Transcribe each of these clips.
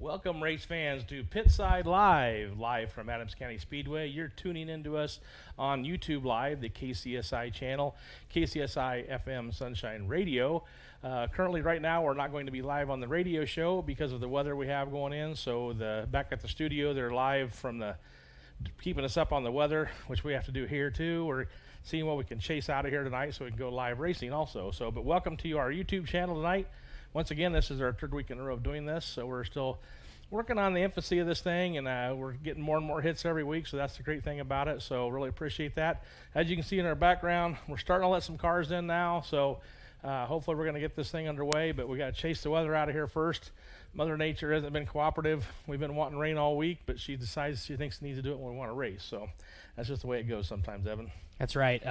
Welcome, race fans, to Pitside live from Adams County Speedway. You're tuning into us on YouTube Live, the KCSI channel, KCSI FM Sunshine Radio. Currently, right now, we're not going to be live on the radio show because of the weather we have going in. So back at the studio, they're live from keeping us up on the weather, which we have to do here too. We're seeing what we can chase out of here tonight so we can go live racing also. But welcome to our YouTube channel tonight. Once again, this is our third week in a row of doing this, so we're still working on the infancy of this thing, and we're getting more and more hits every week, so that's the great thing about it. So really appreciate that. As you can see in our background, we're starting to let some cars in now, so hopefully we're going to get this thing underway, but we got to chase the weather out of here first. Mother Nature hasn't been cooperative. We've been wanting rain all week, but she decides she thinks she needs to do it when we want to race, so that's just the way it goes sometimes, Evan. That's right.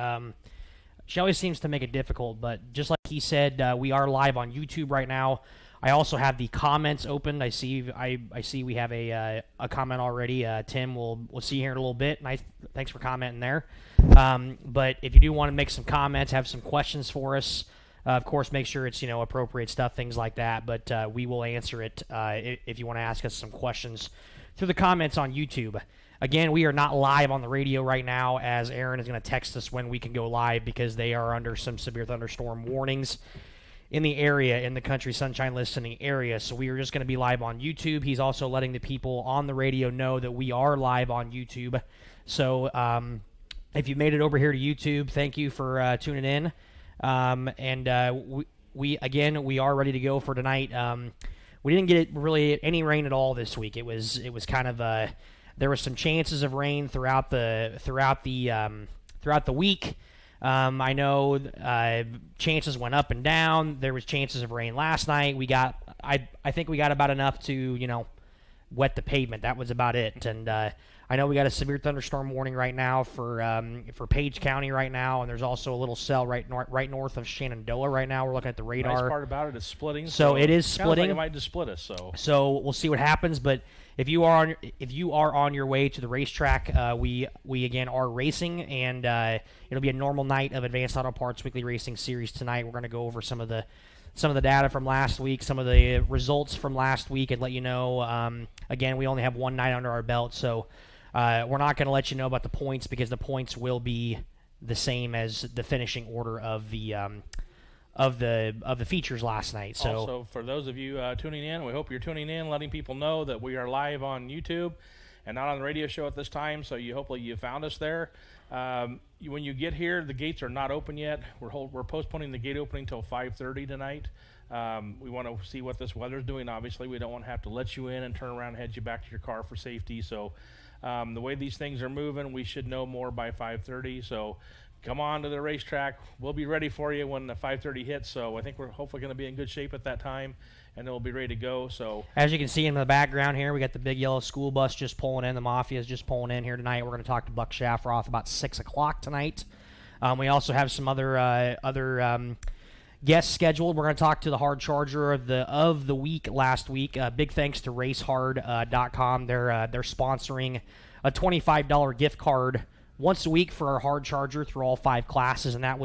She always seems to make it difficult, but just like he said, we are live on YouTube right now. I also have the comments open. I see we have a comment already. Tim, we'll see you here in a little bit. Nice, thanks for commenting there. But if you do want to make some comments, have some questions for us, of course, make sure it's appropriate stuff, things like that. But we will answer it if you want to ask us some questions through the comments on YouTube. Again, we are not live on the radio right now, as Aaron is going to text us when we can go live because they are under some severe thunderstorm warnings in the area, in the Country Sunshine listening area. So we are just going to be live on YouTube. He's also letting the people on the radio know that we are live on YouTube. So if you made it over here to YouTube, thank you for tuning in. We are ready to go for tonight. We didn't get really any rain at all this week. It was kind of there was some chances of rain throughout the week. I know chances went up and down. There was chances of rain last night. I think we got about enough to wet the pavement. That was about it. And I know we got a severe thunderstorm warning right now for Page County right now, and there's also a little cell right north of Shenandoah right now. We're looking at the radar. The nice part about it is splitting. So it is splitting. Like it might just split us. So we'll see what happens. But if you are on your way to the racetrack, we again are racing, and it'll be a normal night of Advanced Auto Parts Weekly Racing Series tonight. We're going to go over some of the data from last week, some of the results from last week, and let you know. Again, we only have one night under our belt, so we're not going to let you know about the points because the points will be the same as the finishing order of the features last night. So also, for those of you tuning in, we hope you're tuning in, letting people know that we are live on YouTube and not on the radio show at this time. So hopefully you found us there. When you get here, the gates are not open yet. We're postponing the gate opening until 5:30 tonight. We want to see what this weather's doing. Obviously, we don't want to have to let you in and turn around and head you back to your car for safety. So the way these things are moving, we should know more by 5:30. So come on to the racetrack. We'll be ready for you when the 5:30 hits. So I think we're hopefully going to be in good shape at that time, and then we'll be ready to go. So as you can see in the background here, we got the big yellow school bus just pulling in. The Mafia is just pulling in here tonight. We're going to talk to Buck Shafroth about 6 o'clock tonight. We also have some other guests scheduled. We're going to talk to the hard charger of the week last week. Big thanks to racehard.com. They're sponsoring a $25 gift card once a week for our hard charger through all 5 classes, and that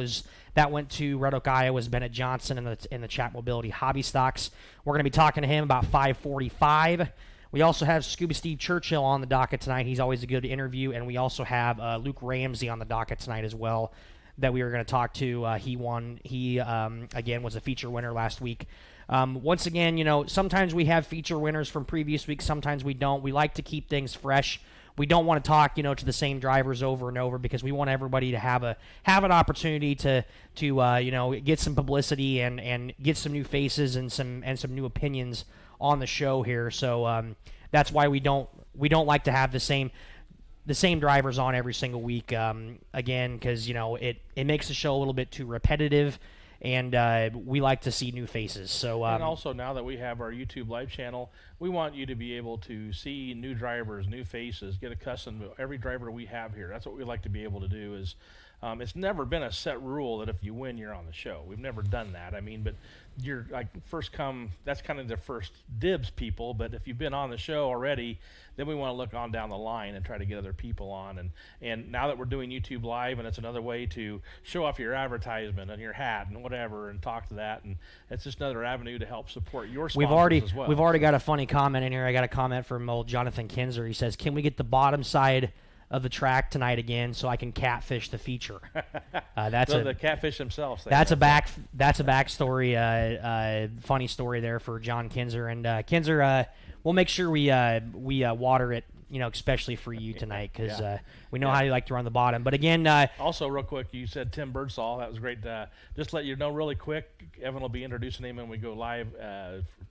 went to Red Oak, Iowa's Bennett Johnson in the Chat Mobility Hobby Stocks. We're going to be talking to him about 5:45. We also have Scuba Steve Churchill on the docket tonight. He's always a good interview, and we also have Luke Ramsey on the docket tonight as well that we are going to talk to. He again was a feature winner last week. Once again, sometimes we have feature winners from previous weeks, sometimes we don't. We like to keep things fresh. We don't want to talk, to the same drivers over and over because we want everybody to have an opportunity to get some publicity and get some new faces and some new opinions on the show here. So that's why we don't like to have the same drivers on every single week. Again, because it makes the show a little bit too repetitive. And we like to see new faces. So and also, now that we have our YouTube live channel, we want you to be able to see new drivers, new faces, get accustomed to every driver we have here. That's what we like to be able to do is It's never been a set rule that if you win, you're on the show. We've never done that. I mean, but you're like first come. That's kind of the first dibs people. But if you've been on the show already, then we want to look on down the line and try to get other people on. And now that we're doing YouTube Live, and it's another way to show off your advertisement and your hat and whatever, and talk to that, and it's just another avenue to help support your sponsors as well. We've already got a funny comment in here. I got a comment from old Jonathan Kinzer. He says, "Can we get the bottom side of the track tonight again so I can catfish the feature?" So the catfish themselves. That's a backstory, funny story there for John Kinzer. And Kinzer, we'll make sure we water it, especially for you tonight, because we know how you like to run the bottom. But again, also real quick, you said Tim Birdsall. That was great. Just to let you know really quick, Evan will be introducing him when we go live,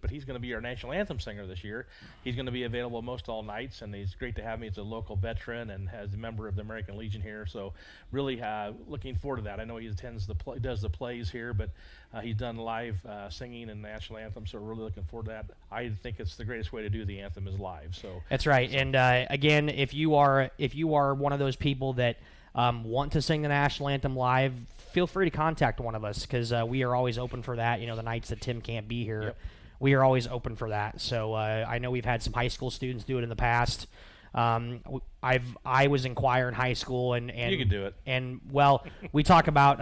but he's going to be our national anthem singer this year. He's going to be available most all nights, and he's great to have him. He's a local veteran and has a member of the American Legion here, so really looking forward to that. I know he does the plays here, but he's done live singing and national anthem, so we're really looking forward to that. I think it's the greatest way to do the anthem is live. So that's right. And again, if you are one of those people that want to sing the national anthem live, feel free to contact one of us, because we are always open for that. The nights that Tim can't be here, yep, we are always open for that. So I know we've had some high school students do it in the past. I was in choir in high school, and you can do it. And well, we talk about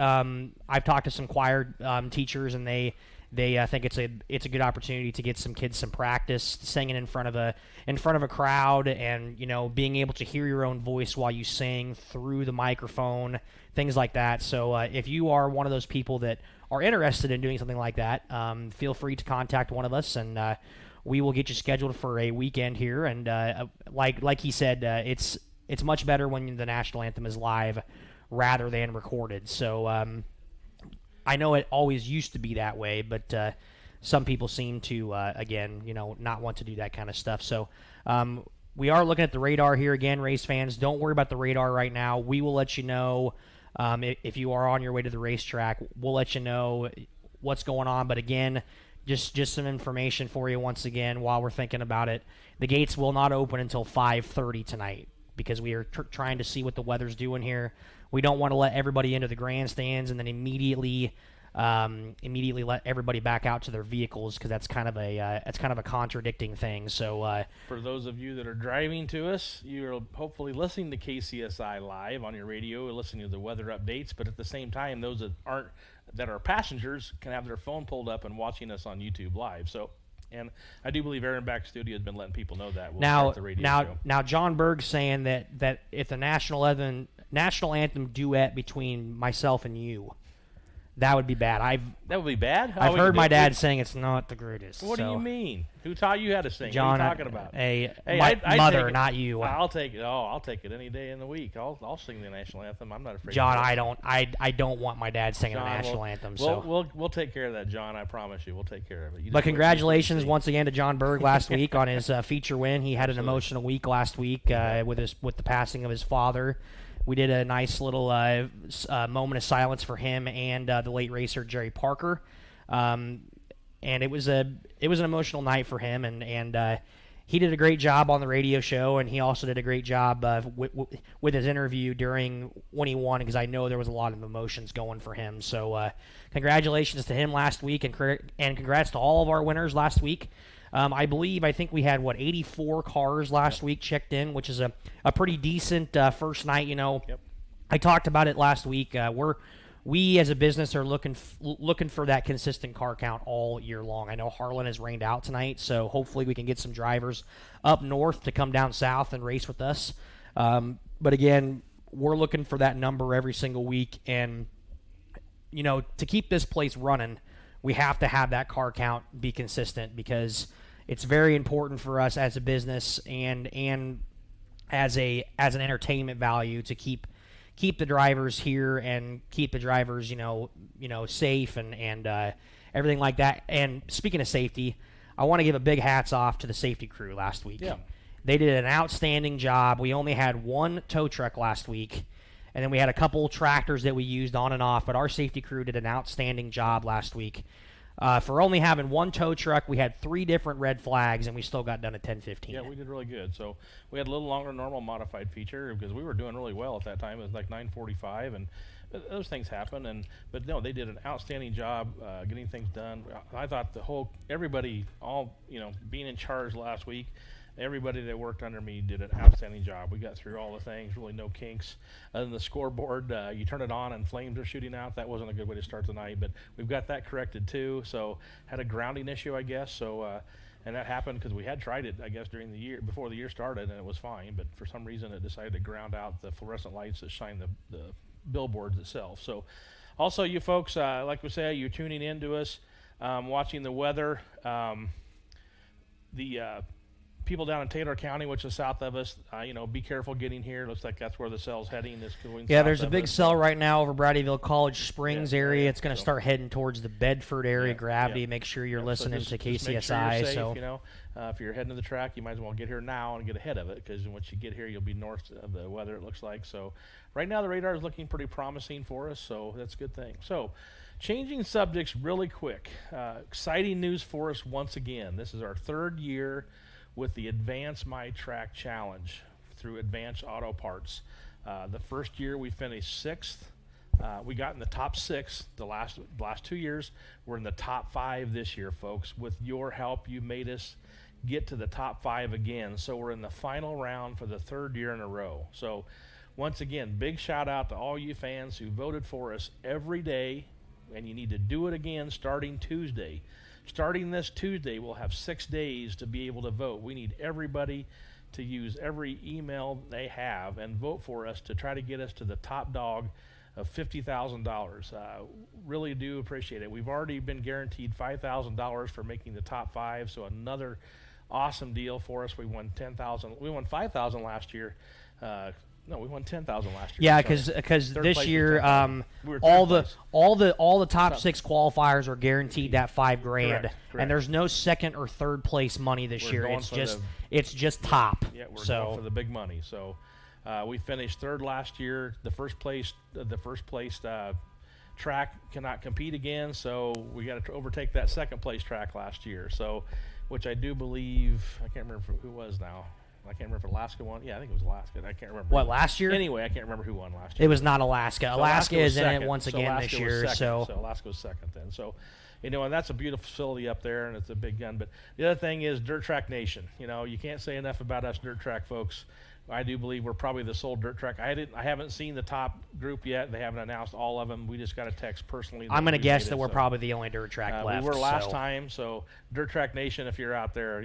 I've talked to some choir teachers, and they think it's a good opportunity to get some kids some practice singing in front of a crowd, and being able to hear your own voice while you sing through the microphone, things like that. So if you are one of those people that are interested in doing something like that, feel free to contact one of us, and we will get you scheduled for a weekend here. And like he said, it's much better when the national anthem is live rather than recorded. So I know it always used to be that way, but some people seem to, again, not want to do that kind of stuff. So we are looking at the radar here again, race fans. Don't worry about the radar right now. We will let you know if you are on your way to the racetrack. We'll let you know what's going on. But again, just some information for you once again while we're thinking about it. The gates will not open until 5:30 tonight, because we are trying to see what the weather's doing here. We don't want to let everybody into the grandstands and then immediately let everybody back out to their vehicles, because that's kind of a contradicting thing. So for those of you that are driving to us, you're hopefully listening to KCSI live on your radio, listening to the weather updates. But at the same time, those that are passengers can have their phone pulled up and watching us on YouTube Live. So. And I do believe Aaron Back Studio has been letting people know that. We'll start the radio show. Now, John Berg's saying that if the national anthem duet between myself and you, that would be bad. That would be bad? I've heard my dad saying it's not the greatest. What do you mean? Who taught you how to sing? John, what are you talking about? My mother, not you. I'll take it. Oh, I'll take it any day in the week. I'll sing the national anthem. I'm not afraid. John, I don't want my dad singing the national anthem. We'll take care of that, John. I promise you, we'll take care of it. But congratulations once again to John Berg last week on his feature win. He had an emotional week last week with the passing of his father. We did a nice little moment of silence for him and the late racer Jerry Parker, and it was an emotional night for him, and he did a great job on the radio show, and he also did a great job with his interview when he won, because I know there was a lot of emotions going for him. So congratulations to him last week, and congrats to all of our winners last week. I think we had 84 cars last week checked in, which is a pretty decent first night. Yep. I talked about it last week. We as a business are looking for that consistent car count all year long. I know Harlan has rained out tonight, so hopefully we can get some drivers up north to come down south and race with us. But again, we're looking for that number every single week, and to keep this place running, we have to have that car count be consistent, because it's very important for us as a business and as an entertainment value to keep the drivers here and keep the drivers safe and everything like that. And speaking of safety, I want to give a big hats off to the safety crew last week. Yeah. They did an outstanding job. We only had one tow truck last week, and then we had a couple tractors that we used on and off, but our safety crew did an outstanding job last week. For only having one tow truck, we had 3 different red flags, and we still got done at 10:15. Yeah, we did really good. So we had a little longer than normal modified feature, because we were doing really well at that time. It was like 9:45, those things happen. But no, they did an outstanding job getting things done. I thought everybody, being in charge last week, everybody that worked under me did an outstanding job. We got through all the things, really no kinks. Other than the scoreboard, you turn it on and flames are shooting out. That wasn't a good way to start the night, but we've got that corrected too. So had a grounding issue, I guess. So and that happened because we had tried it, I guess, during the year before the year started, and it was fine. But for some reason, it decided to ground out the fluorescent lights that shine the billboards itself. So also, you folks, like we say, you're tuning in to us, watching the weather. People down in Taylor County, which is south of us, be careful getting here. Looks like that's where the cell's heading. Yeah, there's a big cell right now over Braddyville College Springs area. It's going to start heading towards the Bedford area. Gravity. Make sure you're listening to KCSI. Make sure you're safe, if you're heading to the track, you might as well get here now and get ahead of it, because once you get here, you'll be north of the weather, it looks like. So right now, the radar is looking pretty promising for us, so that's a good thing. So changing subjects really quick. Exciting news for us once again. This is our third year with the Advance My Track Challenge through Advance Auto Parts. The first year we finished 6th. We got in the top 6 the last 2 years. We're in the top 5 this year, folks. With your help, you made us get to the top 5 again. So we're in the final round for the third year in a row. So once again, big shout out to all you fans who voted for us every day, and you need to do it again starting Tuesday. Starting this Tuesday, we'll have 6 days to be able to vote. We need everybody to use every email they have and vote for us to try to get us to the top dog of $50,000. Really do appreciate it. We've already been guaranteed $5,000 for making the top 5, so another awesome deal for us. We won $10,000. We won $5,000 last year. No, we won $10,000 last year. Yeah, because this year all the top 6 qualifiers are guaranteed that $5,000, correct. And there's no second or third place money this year. It's just top. Yeah, we're going for the big money. So we finished 3rd last year. The first place track cannot compete again, so we got to overtake that 2nd place track last year. So, which I do believe, I can't remember who was now. I can't remember if Alaska won. Yeah, I think it was Alaska. I can't remember. What, last year? Anyway, I can't remember who won last year. It was not Alaska. So Alaska is in second. it once again this year. So Alaska was 2nd then. So, and that's a beautiful facility up there, and it's a big gun. But the other thing is Dirt Track Nation. You can't say enough about us dirt track folks. I do believe we're probably the sole dirt track. I haven't seen the top group yet. They haven't announced all of them. We just got a text personally. I'm going to guess that we're probably the only dirt track left. We were last time, so Dirt Track Nation, if you're out there,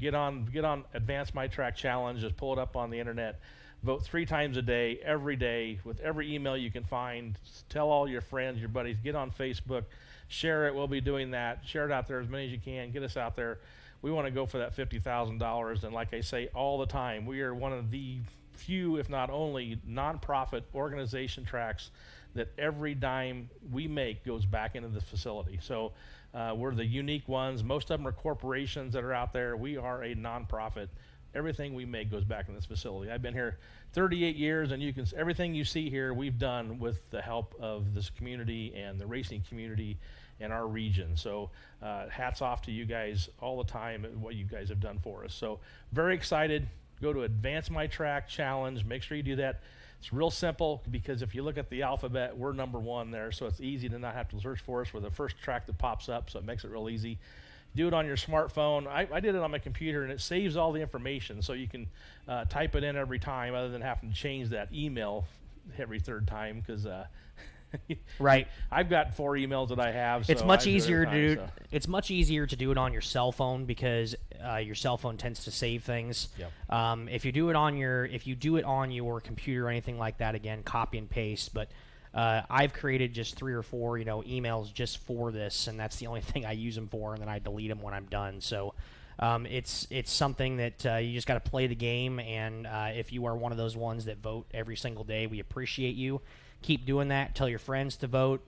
get on Advance My Track Challenge. Just pull it up on the internet. Vote 3 times a day, every day, with every email you can find. Tell all your friends, your buddies. Get on Facebook. Share it. We'll be doing that. Share it out there as many as you can. Get us out there. We want to go for that $50,000, and like I say all the time, we are one of the few, if not only, nonprofit organization tracks that every dime we make goes back into the facility. So we're the unique ones. Most of them are corporations that are out there. We are a nonprofit. Everything we make goes back in this facility. I've been here 38 years, and everything you see here we've done with the help of this community and the racing community in our region. So hats off to you guys all the time and what you guys have done for us. So very excited. Go to Advance My Track Challenge. Make sure you do that. It's real simple, because if you look at the alphabet, we're number 1 there, so it's easy to not have to search for us. We're the first track that pops up, so it makes it real easy. Do it on your smartphone. I did it on my computer, and it saves all the information, so you can type it in every time, other than having to change that email every 3rd time, because right. I've got 4 emails that I have. So it's much easier to do. It's much easier to do it on your cell phone, because your cell phone tends to save things. Yep. If you do it on your computer or anything like that, again, copy and paste. But I've created just 3 or 4 emails just for this, and that's the only thing I use them for, and then I delete them when I'm done. So it's something that you just got to play the game, and if you are one of those ones that vote every single day, we appreciate you. Keep doing that. Tell your friends to vote.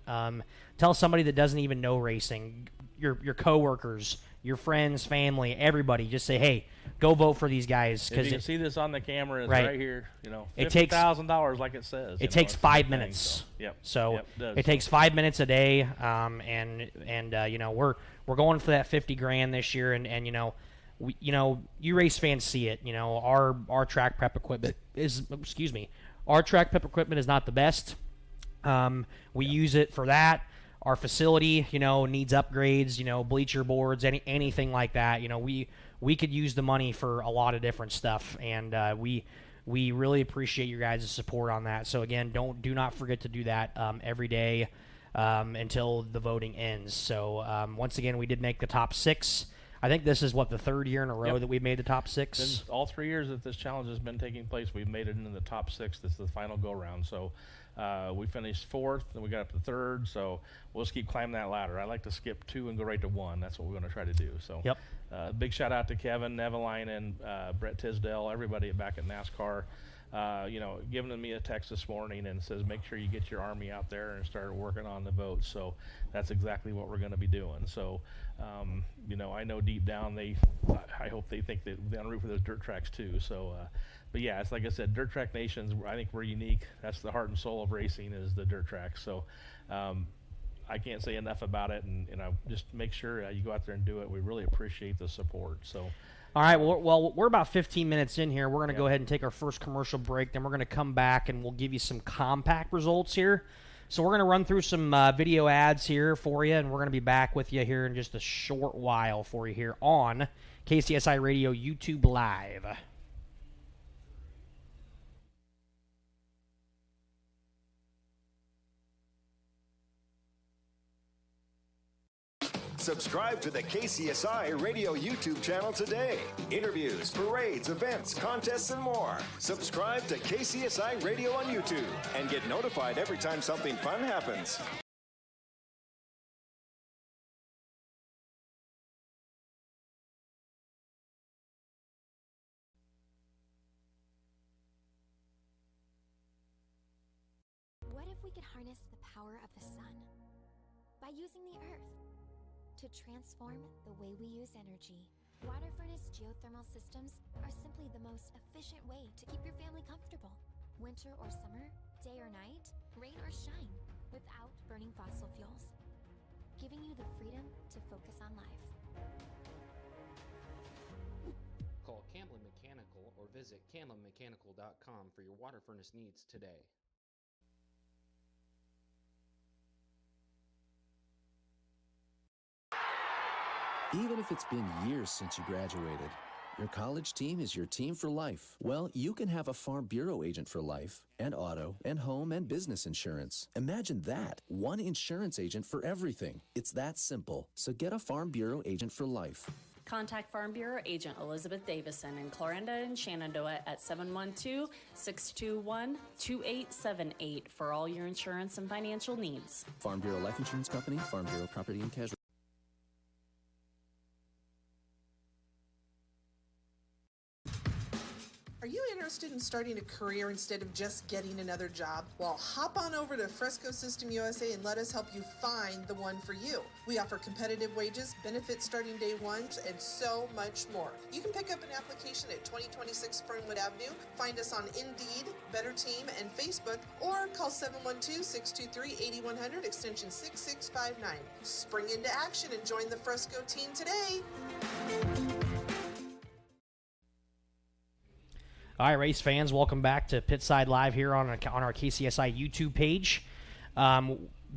Tell somebody that doesn't even know racing, your coworkers, your friends, family, everybody. Just say, hey, go vote for these guys. If you can see this on the camera, it's right here. $50,000, like it says. It takes 5 minutes. So it takes 5 minutes a day, and we're going for that $50,000 this year, and you race fans see it. Our track prep equipment is, our track prep equipment is not the best. We use it for that. Our facility, needs upgrades, bleacher boards, anything like that. We could use the money for a lot of different stuff, and we really appreciate your guys' support on that. So again, do not forget to do that every day until the voting ends. So once again, we did make the top 6. I think this is, the third year in a row that we've made the top 6? All 3 years that this challenge has been taking place, we've made it into the top 6. This is the final go-round. So we finished 4th, then we got up to 3rd. So we'll just keep climbing that ladder. I like to skip 2 and go right to 1. That's what we're going to try to do. So big shout-out to Kevin, Neveline, and Brett Tisdale, everybody back at NASCAR. Giving me a text this morning and says, make sure you get your Army out there and start working on the votes. So that's exactly what we're going to be doing. So, I know deep down I hope they think that they're on the roof of those dirt tracks too. So, but yeah, it's like I said, dirt track nations, I think we're unique. That's the heart and soul of racing, is the dirt track. So I can't say enough about it, and just make sure you go out there and do it. We really appreciate the support. So. All right, well, we're about 15 minutes in here. We're going to go ahead and take our first commercial break. Then we're going to come back, and we'll give you some compact results here. So we're going to run through some video ads here for you, and we're going to be back with you here in just a short while for you here on KCSI Radio YouTube Live. Subscribe to the KCSI Radio YouTube channel today. Interviews, parades, events, contests, and more. Subscribe to KCSI Radio on YouTube and get notified every time something fun happens. What if we could harness the power of the sun by using the earth to transform the way we use energy? Water furnace geothermal systems are simply the most efficient way to keep your family comfortable. Winter or summer, day or night, rain or shine, without burning fossil fuels. Giving you the freedom to focus on life. Call Camlin Mechanical or visit camlinmechanical.com for your water furnace needs today. Even if it's been years since you graduated, your college team is your team for life. Well, you can have a Farm Bureau agent for life, and auto, and home, and business insurance. Imagine that. One insurance agent for everything. It's that simple. So get a Farm Bureau agent for life. Contact Farm Bureau Agent Elizabeth Davison in Clarinda and Shenandoah at 712-621-2878 for all your insurance and financial needs. Farm Bureau Life Insurance Company, Farm Bureau Property and Casualty. Are you interested in starting a career instead of just getting another job? Well, hop on over to Fresco System USA and let us help you find the one for you. We offer competitive wages, benefits starting day one, and so much more. You can pick up an application at 2026 Fernwood Avenue, find us on Indeed, Better Team, and Facebook, or call 712-623-8100, extension 6659. Spring into action and join the Fresco team today. All right, race fans, welcome back to Pitside Live here on our KCSI YouTube page.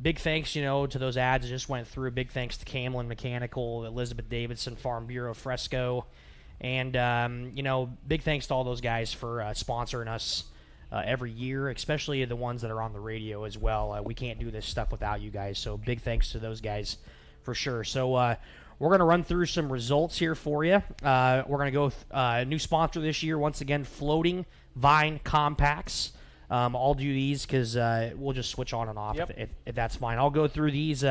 Big thanks, to those ads that just went through. Big thanks to Camlin Mechanical, Elizabeth Davidson, Farm Bureau, Fresco. And, big thanks to all those guys for sponsoring us every year, especially the ones that are on the radio as well. We can't do this stuff without you guys, so big thanks to those guys for sure. So, we're going to run through some results here for you. We're going to go with a new sponsor this year, once again, Floating Vine Compacts. I'll do these because we'll just switch on and off if that's fine. I'll go through these.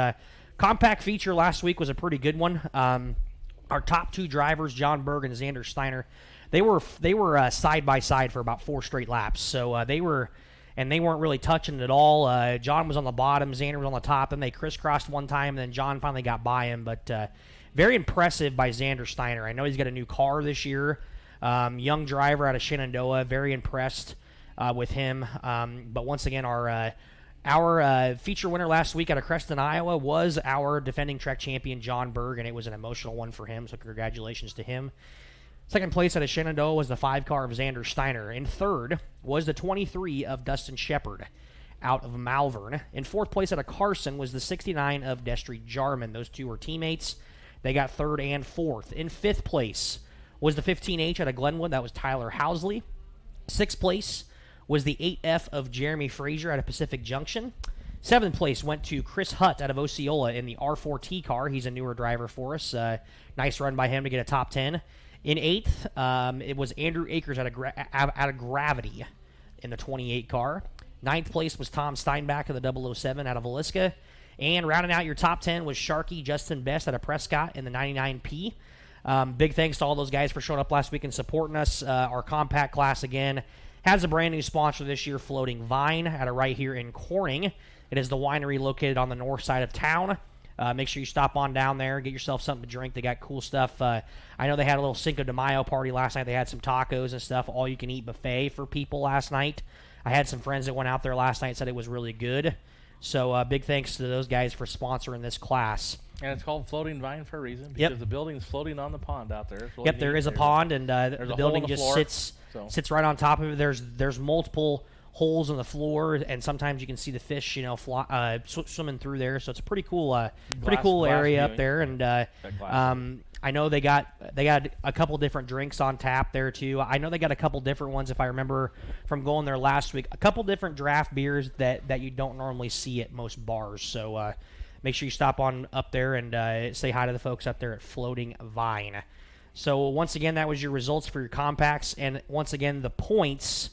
Compact feature last week was a pretty good one. Our top two drivers, John Berg and Xander Steiner, they were side by side for about 4 straight laps. So they weren't really touching it at all. John was on the bottom, Xander was on the top, and they crisscrossed one time, and then John finally got by him. But very impressive by Xander Steiner. I know he's got a new car this year. Young driver out of Shenandoah. Very impressed with him. But once again, our feature winner last week out of Creston, Iowa was our defending track champion, John Berg, and it was an emotional one for him, so congratulations to him. Second place out of Shenandoah was the 5 car of Xander Steiner. And third was the 23 of Dustin Shepard out of Malvern. In fourth place out of Carson was the 69 of Destry Jarman. Those two were teammates. They got third and fourth. In fifth place was the 15H out of Glenwood. That was Tyler Housley. Sixth place was the 8F of Jeremy Frazier out of Pacific Junction. Seventh place went to Chris Hutt out of Osceola in the R4T car. He's a newer driver for us. Nice run by him to get a top 10. In eighth, it was Andrew Akers out of Gravity in the 28 car. Ninth place was Tom Steinbach of the 007 out of Villisca. And rounding out your top 10 was Sharky Justin Best out of Prescott in the 99P. Big thanks to all those guys for showing up last week and supporting us. Our compact class, again, has a brand new sponsor this year, Floating Vine, out of right here in Corning. It is the winery located on the north side of town. Make sure you stop on down there, get yourself something to drink. They got cool stuff. I know they had a little Cinco de Mayo party last night. They had some tacos and stuff, all-you-can-eat buffet for people last night. I had some friends that went out there last night and said it was really good. So big thanks to those guys for sponsoring this class. And it's called Floating Vine for a reason, because the building's floating on the pond out there. Really there is a pond, and the building just sits right on top of it. There's multiple holes in the floor, and sometimes you can see the fish, swimming through there. So it's a pretty cool area up there. And I know they got a couple different drinks on tap there too. I know they got a couple different ones, if I remember from going there last week. A couple different draft beers that you don't normally see at most bars. So make sure you stop on up there and say hi to the folks up there at Floating Vine. So once again, that was your results for your compacts, and once again, the points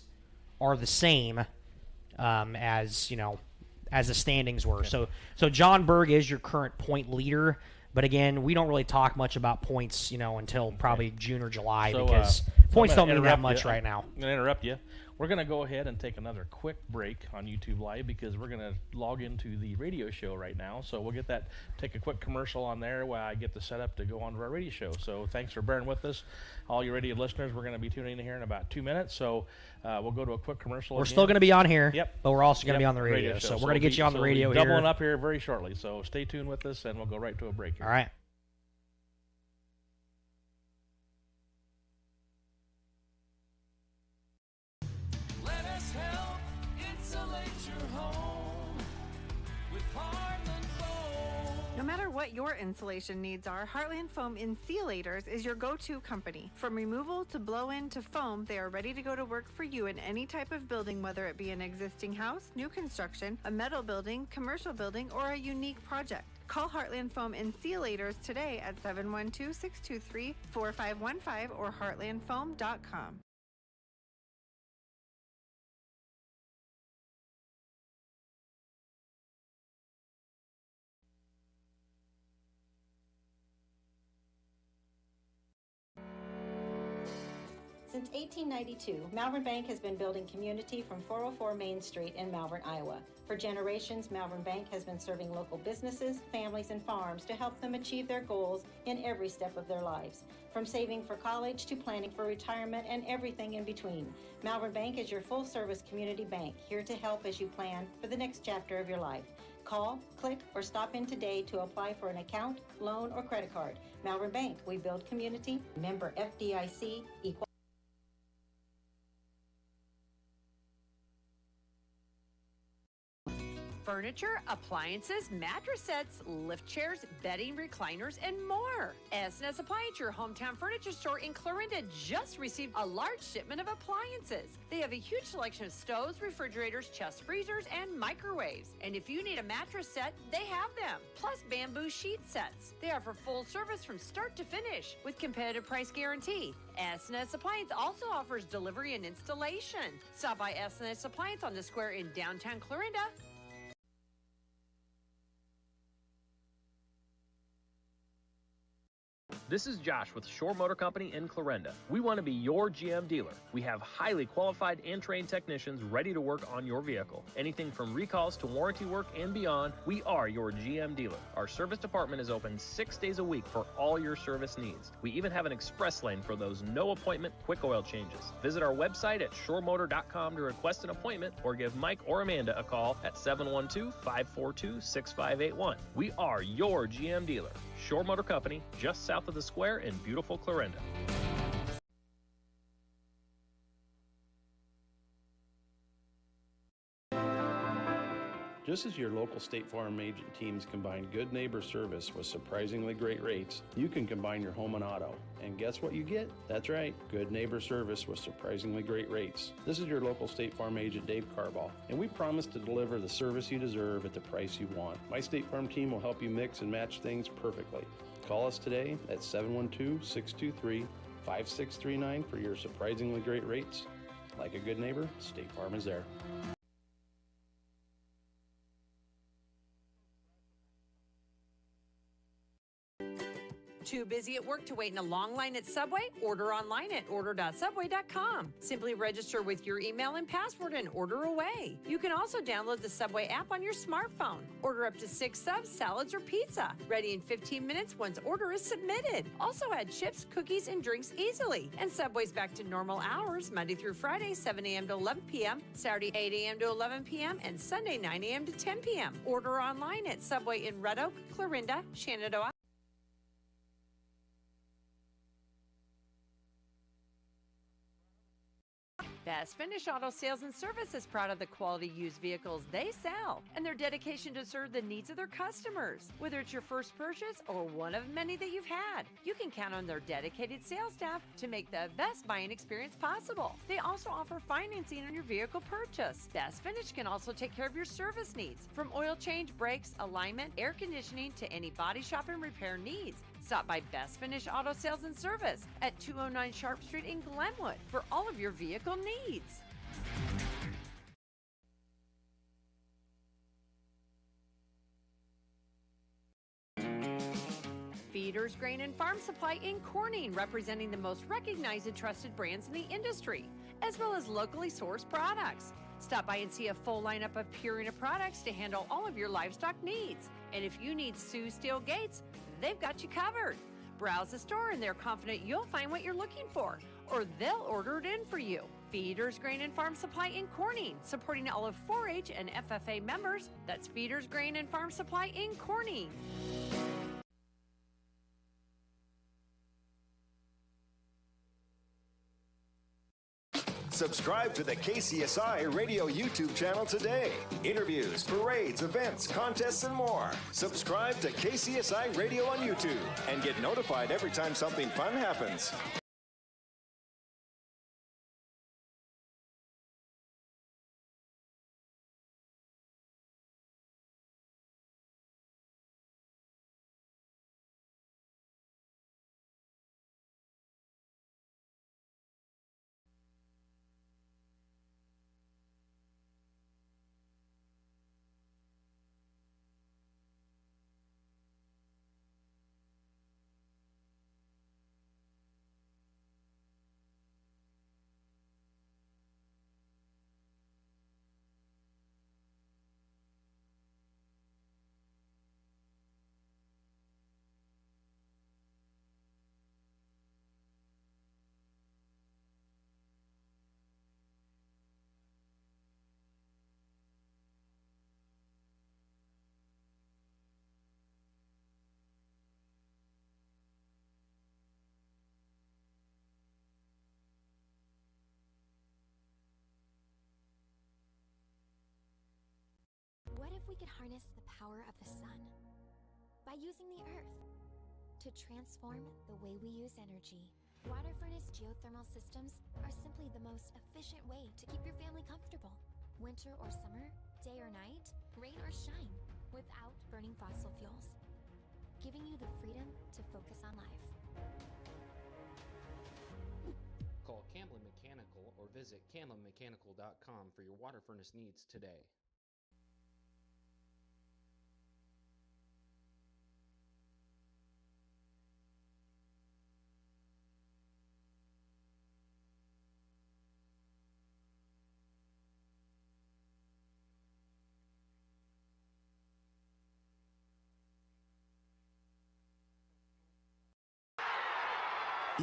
are the same as the standings were. Okay. So John Berg is your current point leader. But again, we don't really talk much about points, until probably June or July, because points don't mean that much right now. I'm going to interrupt you. We're going to go ahead and take another quick break on YouTube Live, because we're going to log into the radio show right now. So we'll take a quick commercial on there while I get the setup to go on to our radio show. So thanks for bearing with us. All you radio listeners, we're going to be tuning in here in about 2 minutes. So we'll go to a quick commercial. We're still going to be on here, yep, but we're also going to be on the radio. So we're going to get you on the radio here. Doubling up here very shortly. So stay tuned with us, and we'll go right to a break here. All right. No matter what your insulation needs are, Heartland Foam Insulators is your go-to company. From removal to blow-in to foam, they are ready to go to work for you in any type of building, whether it be an existing house, new construction, a metal building, commercial building, or a unique project. Call Heartland Foam Insulators today at 712-623-4515 or heartlandfoam.com. Since 1892, Malvern Bank has been building community from 404 Main Street in Malvern, Iowa. For generations, Malvern Bank has been serving local businesses, families, and farms to help them achieve their goals in every step of their lives. From saving for college to planning for retirement and everything in between, Malvern Bank is your full-service community bank, here to help as you plan for the next chapter of your life. Call, click, or stop in today to apply for an account, loan, or credit card. Malvern Bank, we build community. Member FDIC, equal. Furniture, appliances, mattress sets, lift chairs, bedding, recliners, and more. S&S Appliance, your hometown furniture store in Clarinda, just received a large shipment of appliances. They have a huge selection of stoves, refrigerators, chest freezers, and microwaves. And if you need a mattress set, they have them, plus bamboo sheet sets. They offer full service from start to finish with competitive price guarantee. S&S Appliance also offers delivery and installation. Stop by S&S Appliance on the square in downtown Clarinda. This is Josh with Shore Motor Company in Clarinda. We want to be your GM dealer. We have highly qualified and trained technicians ready to work on your vehicle. Anything from recalls to warranty work and beyond, we are your GM dealer. Our service department is open 6 days a week for all your service needs. We even have an express lane for those no appointment quick oil changes. Visit our website at shoremotor.com to request an appointment or give Mike or Amanda a call at 712-542-6581. We are your GM dealer. Shore Motor Company, just south of the square in beautiful Clarinda. Just as your local State Farm agent teams combine good neighbor service with surprisingly great rates, you can combine your home and auto. And guess what you get? That's right, good neighbor service with surprisingly great rates. This is your local State Farm agent, Dave Carball, and we promise to deliver the service you deserve at the price you want. My State Farm team will help you mix and match things perfectly. Call us today at 712-623-5639 for your surprisingly great rates. Like a good neighbor, State Farm is there. Too busy at work to wait in a long line at Subway? Order online at order.subway.com. Simply register with your email and password and order away. You can also download the Subway app on your smartphone. Order up to 6 subs, salads, or pizza. Ready in 15 minutes once order is submitted. Also add chips, cookies, and drinks easily. And Subway's back to normal hours, Monday through Friday, 7 a.m. to 11 p.m., Saturday, 8 a.m. to 11 p.m., and Sunday, 9 a.m. to 10 p.m. Order online at Subway in Red Oak, Clarinda, Shenandoah. Best Finish Auto Sales and Service is proud of the quality used vehicles they sell and their dedication to serve the needs of their customers. Whether it's your first purchase or one of many that you've had, you can count on their dedicated sales staff to make the best buying experience possible. They also offer financing on your vehicle purchase. Best Finish can also take care of your service needs, from oil change, brakes, alignment, air conditioning, to any body shop and repair needs. Stop by Best Finish Auto Sales and Service at 209 Sharp Street in Glenwood for all of your vehicle needs. Feeders Grain and Farm Supply in Corning, representing the most recognized and trusted brands in the industry, as well as locally sourced products. Stop by and see a full lineup of Purina products to handle all of your livestock needs. And if you need Sioux steel gates, they've got you covered. Browse the store and they're confident you'll find what you're looking for, or they'll order it in for you. Feeders Grain and Farm Supply in Corning, supporting all of 4-H and FFA members. That's Feeders Grain and Farm Supply in Corning. Subscribe to the KCSI Radio YouTube channel today. Interviews, parades, events, contests, and more. Subscribe to KCSI Radio on YouTube and get notified every time something fun happens. What if we could harness the power of the sun by using the earth to transform the way we use energy? Water furnace geothermal systems are simply the most efficient way to keep your family comfortable. Winter or summer, day or night, rain or shine, without burning fossil fuels, giving you the freedom to focus on life. Call Camblin Mechanical or visit CamblinMechanical.com for your water furnace needs today.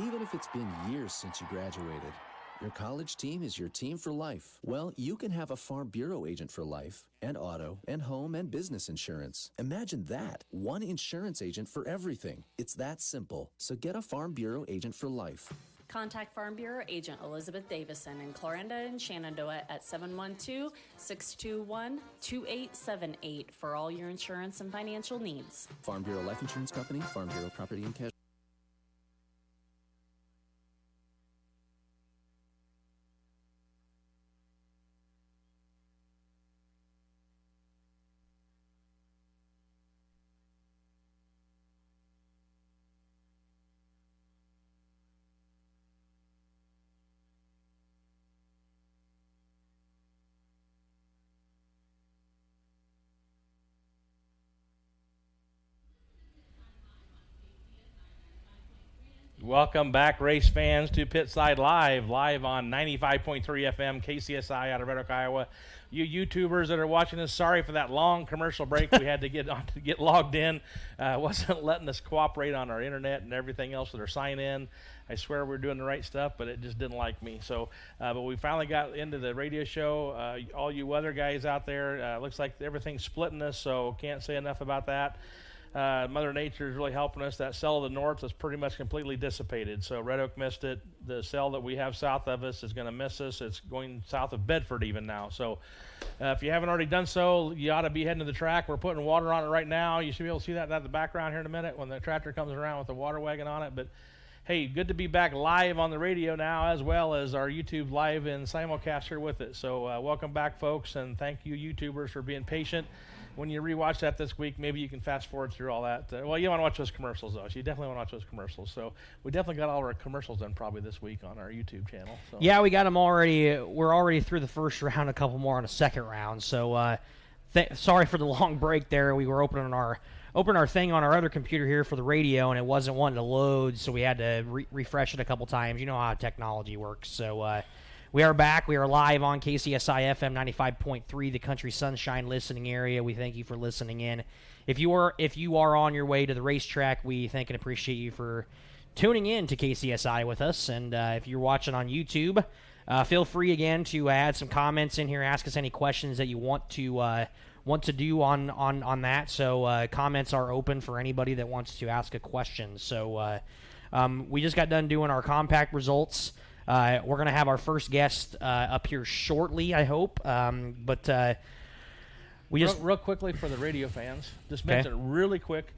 Even if it's been years since you graduated, your college team is your team for life. Well, you can have a Farm Bureau agent for life, and auto, and home, and business insurance. Imagine that. One insurance agent for everything. It's that simple. So get a Farm Bureau agent for life. Contact Farm Bureau Agent Elizabeth Davison in Clarinda and Shenandoah at 712-621-2878 for all your insurance and financial needs. Farm Bureau Life Insurance Company, Farm Bureau Property and Casualty. Welcome back, race fans, to Pitside Live on 95.3 FM, KCSI out of Red Oak, Iowa. You YouTubers that are watching us, sorry for that long commercial break. We had to get logged in. Wasn't letting us cooperate on our internet and everything else with our sign in. I swear we're doing the right stuff, but it just didn't like me. So, but we finally got into the radio show. All you weather guys out there, looks like everything's splitting us, so can't say enough about that. Mother Nature is really helping us. That cell to the north is pretty much completely dissipated. So Red Oak missed it. The cell that we have south of us is going to miss us. It's going south of Bedford even now. So if you haven't already done so, you ought to be heading to the track. We're putting water on it right now. You should be able to see that in the background here in a minute when the tractor comes around with the water wagon on it. But hey, good to be back live on the radio now, as well as our YouTube live and simulcast here with it. So welcome back, folks, and thank you, YouTubers, for being patient. When you rewatch that this week, maybe you can fast forward through all that. Well, you want to watch those commercials, though. So you definitely want to watch those commercials. So we definitely got all our commercials done probably this week on our YouTube channel. So. Yeah, we got them already. We're already through the first round, a couple more on the second round. So sorry for the long break there. We were opening our thing on our other computer here for the radio, and it wasn't wanting to load, so we had to refresh it a couple times. You know how technology works. So we are back. We are live on KCSI FM 95.3, the Country Sunshine listening area. We thank you for listening in. If you are on your way to the racetrack, we thank and appreciate you for tuning in to KCSI with us. And if you're watching on YouTube, feel free again to add some comments in here. Ask us any questions that you want to do on that. So comments are open for anybody that wants to ask a question. So we just got done doing our compact results. We're going to have our first guest up here shortly, I hope. But we just... Real quickly for the radio fans, just mention it really quick.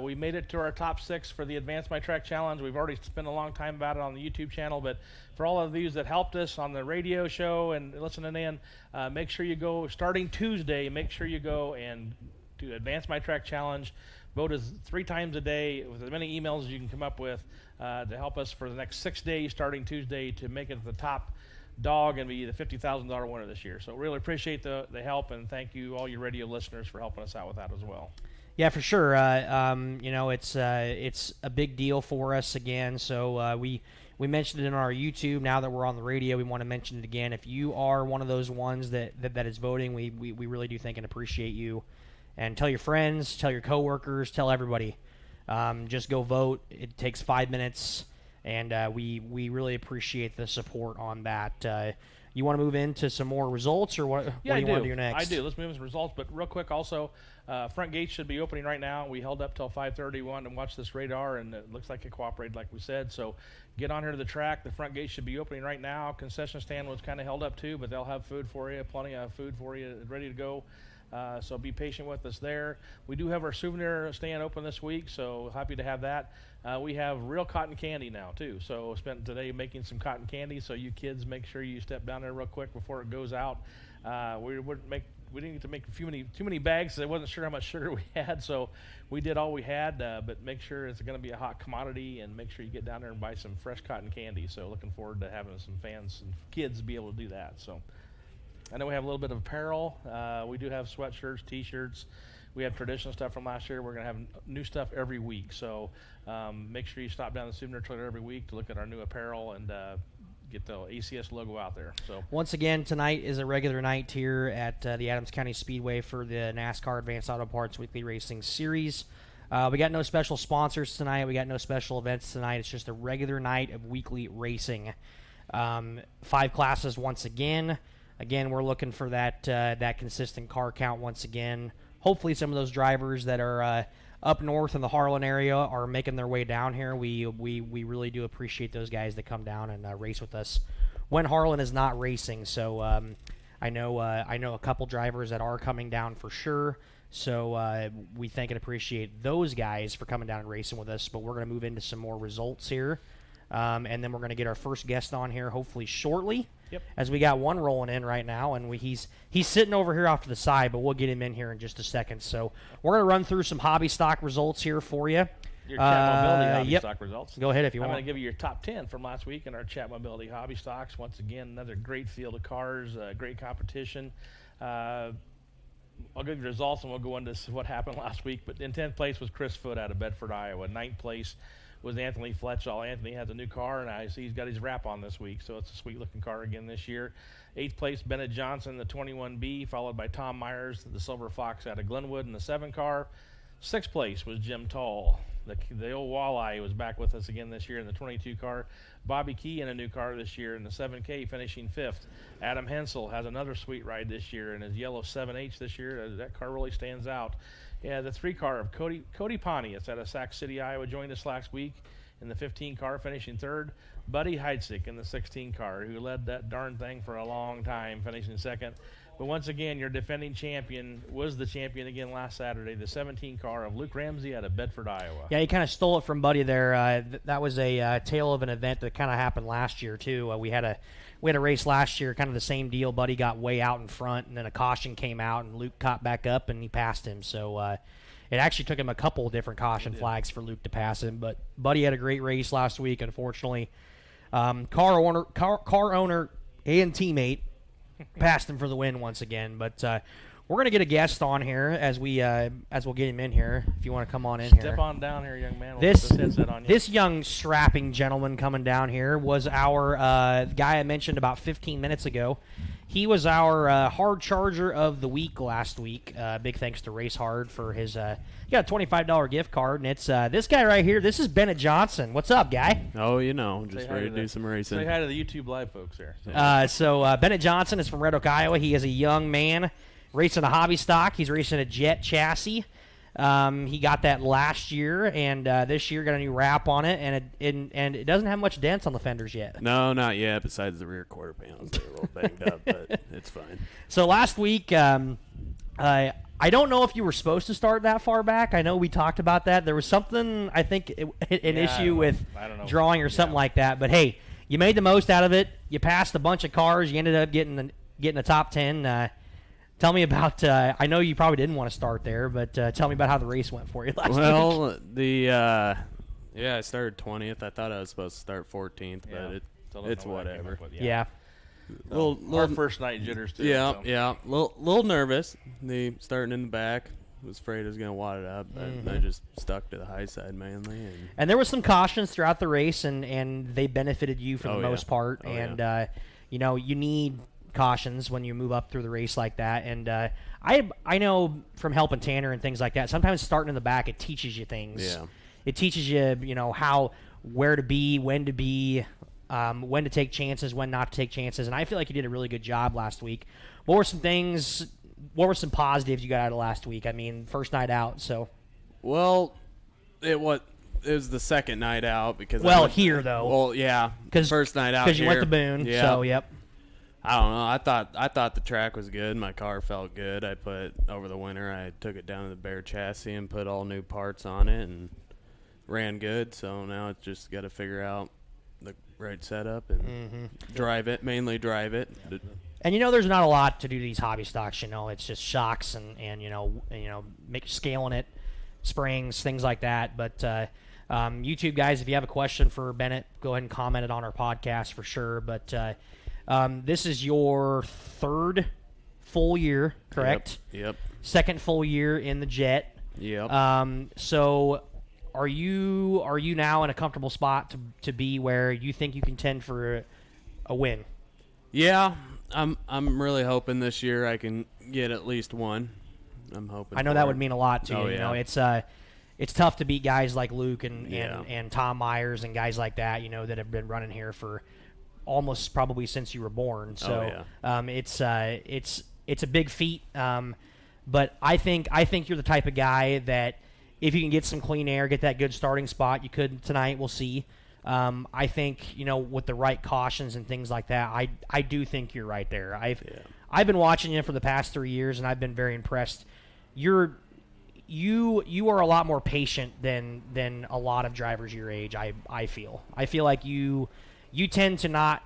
We made it to our top 6 for the Advance My Track Challenge. We've already spent a long time about it on the YouTube channel, but for all of these that helped us on the radio show and listening in, make sure you go, starting Tuesday, make sure you go and do Advance My Track Challenge. Vote 3 times a day with as many emails as you can come up with to help us for the next 6 days starting Tuesday to make it the top dog and be the $50,000 winner this year. So really appreciate the help, and thank you all your radio listeners for helping us out with that as well. Yeah, for sure. It's a big deal for us again. So we mentioned it in our YouTube. Now that we're on the radio, we want to mention it again. If you are one of those ones that is voting, we really do thank and appreciate you. And tell your friends, tell your coworkers, tell everybody. Just go vote. It takes 5 minutes, and we really appreciate the support on that. You want to move into some more results, or what do you want to do next? I do. Let's move into some results. But real quick also, front gates should be opening right now. We held up till 5:31 and watched this radar, and it looks like it cooperated like we said. So get on here to the track. The front gates should be opening right now. Concession stand was kind of held up too, but they'll have food for you, plenty of food for you, ready to go. So be patient with us there. We do have our souvenir stand open this week, so happy to have that. We have real cotton candy now too. So spent today making some cotton candy. So you kids, make sure you step down there real quick before it goes out. We didn't get to make too many bags. So I wasn't sure how much sugar we had, so we did all we had. But make sure it's going to be a hot commodity, and make sure you get down there and buy some fresh cotton candy. So looking forward to having some fans and kids be able to do that. So. I know we have a little bit of apparel. We do have sweatshirts, T-shirts. We have traditional stuff from last year. We're going to have new stuff every week. So make sure you stop down the souvenir trailer every week to look at our new apparel and get the ACS logo out there. So once again, tonight is a regular night here at the Adams County Speedway for the NASCAR Advanced Auto Parts Weekly Racing Series. We got no special sponsors tonight. We got no special events tonight. It's just a regular night of weekly racing. 5 classes once again. Again, we're looking for that consistent car count once again. Hopefully some of those drivers that are up north in the Harlan area are making their way down here. We really do appreciate those guys that come down and race with us when Harlan is not racing. So I know a couple drivers that are coming down for sure. So we thank and appreciate those guys for coming down and racing with us. But we're going to move into some more results here. And then we're going to get our first guest on here hopefully shortly. Yep. As we got one rolling in right now, and he's sitting over here off to the side, but we'll get him in here in just a second. So we're going to run through some hobby stock results here for you. Your Chat Mobility Hobby Stock results. Go ahead if you want. I'm going to give you your top 10 from last week in our Chat Mobility Hobby Stocks. Once again, another great field of cars, great competition. I'll give you the results, and we'll go into what happened last week. But in 10th place was Chris Foote out of Bedford, Iowa. 9th place was Anthony Fletchall. Anthony has a new car, and I see he's got his wrap on this week, so it's a sweet-looking car again this year. 8th place, Bennett Johnson, the 21B, followed by Tom Myers, the Silver Fox out of Glenwood in the 7 car. 6th place was Jim Tall. The old Walleye was back with us again this year in the 22 car. Bobby Key in a new car this year in the 7K, finishing 5th. Adam Hensel has another sweet ride this year in his yellow 7H this year. That car really stands out. Yeah, the 3 car of Cody Pontius out of Sac City, Iowa, joined us last week in the 15 car, finishing 3rd. Buddy Heidsieck in the 16 car, who led that darn thing for a long time, finishing 2nd. But once again, your defending champion was the champion again last Saturday, the 17 car of Luke Ramsey out of Bedford, Iowa. Yeah, he kind of stole it from Buddy there. That was a tale of an event that kind of happened last year too. We had a race last year, kind of the same deal. Buddy got way out in front, and then a caution came out, and Luke caught back up, and he passed him. So it actually took him a couple of different caution flags for Luke to pass him. But Buddy had a great race last week. Unfortunately, car owner and teammate passed him for the win once again. But we're going to get a guest on here as we'll get him in here. If you want to come on in here. Step on down here, young man. We'll put this headset on you. This young strapping gentleman coming down here was our guy I mentioned about 15 minutes ago. He was our hard charger of the week last week. Big thanks to Race Hard for his he got a $25 gift card, and it's this guy right here. This is Bennett Johnson. What's up, guy? Oh, just ready to do some racing. Say hi to the YouTube live folks there. So Bennett Johnson is from Red Oak, Iowa. He is a young man racing a hobby stock. He's racing a jet chassis. He got that last year, and this year got a new wrap on it, and it doesn't have much dents on the fenders yet. No, not yet. Besides the rear quarter panels, they're a little banged up, but it's fine. So last week, I don't know if you were supposed to start that far back. I know we talked about that. There was something, I think, an issue with drawing or something like that. But hey, you made the most out of it. You passed a bunch of cars. You ended up getting the top 10. Tell me about. I know you probably didn't want to start there, but tell me about how the race went for you last week. Well, I started 20th. I thought I was supposed to start 14th, but it's whatever. Yeah. Our first night jitters too. Yeah, yeah. Little nervous. The starting in the back. Was afraid I was going to wad it up, but I just stuck to the high side mainly. And there was some cautions throughout the race, and they benefited you for the most part. You need cautions when you move up through the race like that. And I know from helping Tanner and things like that, sometimes starting in the back, it teaches you things. Yeah. It teaches you, where to be, when to be, when to take chances, when not to take chances. And I feel like you did a really good job last week. What were some positives you got out of last week? I mean, first night out, so. Well, it was the second night out because. Here though. Well, yeah, because first night out. Because you went to Boone. Yeah. So yep. I don't know. I thought the track was good. My car felt good. I put over the winter. I took it down to the bare chassis and put all new parts on it and ran good. So now it's just got to figure out the right setup and drive it. Mainly drive it. And there's not a lot to do to these hobby stocks. It's just shocks and scaling it, springs, things like that. But YouTube guys, if you have a question for Bennett, go ahead and comment it on our podcast for sure. But this is your third full year, correct? Yep. Second full year in the jet. Yep. So are you now in a comfortable spot to be where you think you can contend for a win? Yeah. I'm really hoping this year I can get at least one. I'm hoping. I know that would mean a lot to you. Yeah. It's tough to beat guys like Luke and Tom Myers and guys like that, that have been running here for almost probably since you were born. So it's a big feat. But I think you're the type of guy that if you can get some clean air, get that good starting spot, you could tonight. We'll see. I think, with the right cautions and things like that, I do think you're right there. I've been watching you for the past 3 years, and I've been very impressed. You are a lot more patient than a lot of drivers your age. I feel like you tend to not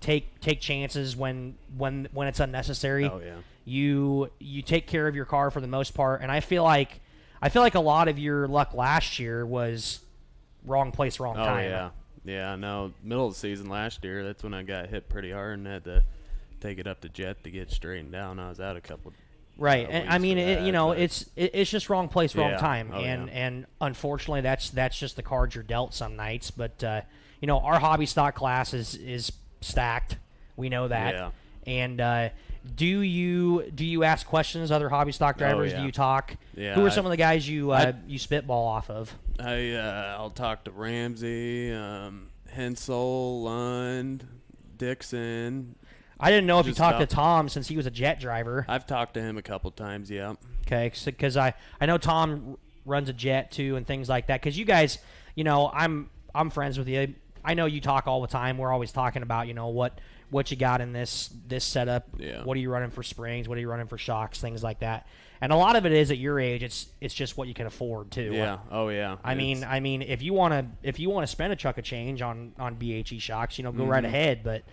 take chances when it's unnecessary. Oh yeah. You take care of your car for the most part, and I feel like a lot of your luck last year was wrong place, wrong time. Oh yeah. No, middle of the season last year, that's when I got hit pretty hard and had to take it up to Jet to get straightened down. I was out a couple. Right, and I mean, it's just wrong place, wrong time, Oh, and unfortunately, that's just the cards you're dealt some nights. But our hobby stock class is stacked. We know that. Yeah. And do you ask questions other hobby stock drivers? Oh, yeah. Do you talk? Yeah, Who are some of the guys you spitball off of? I'll talk to Ramsey, Hensel, Lund, Dixon. I didn't know if you Just talked to about- Tom since he was a Jet driver. I've talked to him a couple times. Yeah. Okay, because I know Tom runs a Jet too and things like that. Because you guys, I'm friends with you. I know you talk all the time. We're always talking about what you got in this setup. Yeah. What are you running for springs? What are you running for shocks? Things like that. And a lot of it is at your age, it's just what you can afford too. Yeah. Oh yeah. I mean, if you want to spend a chuck of change on BHE shocks, go right ahead. But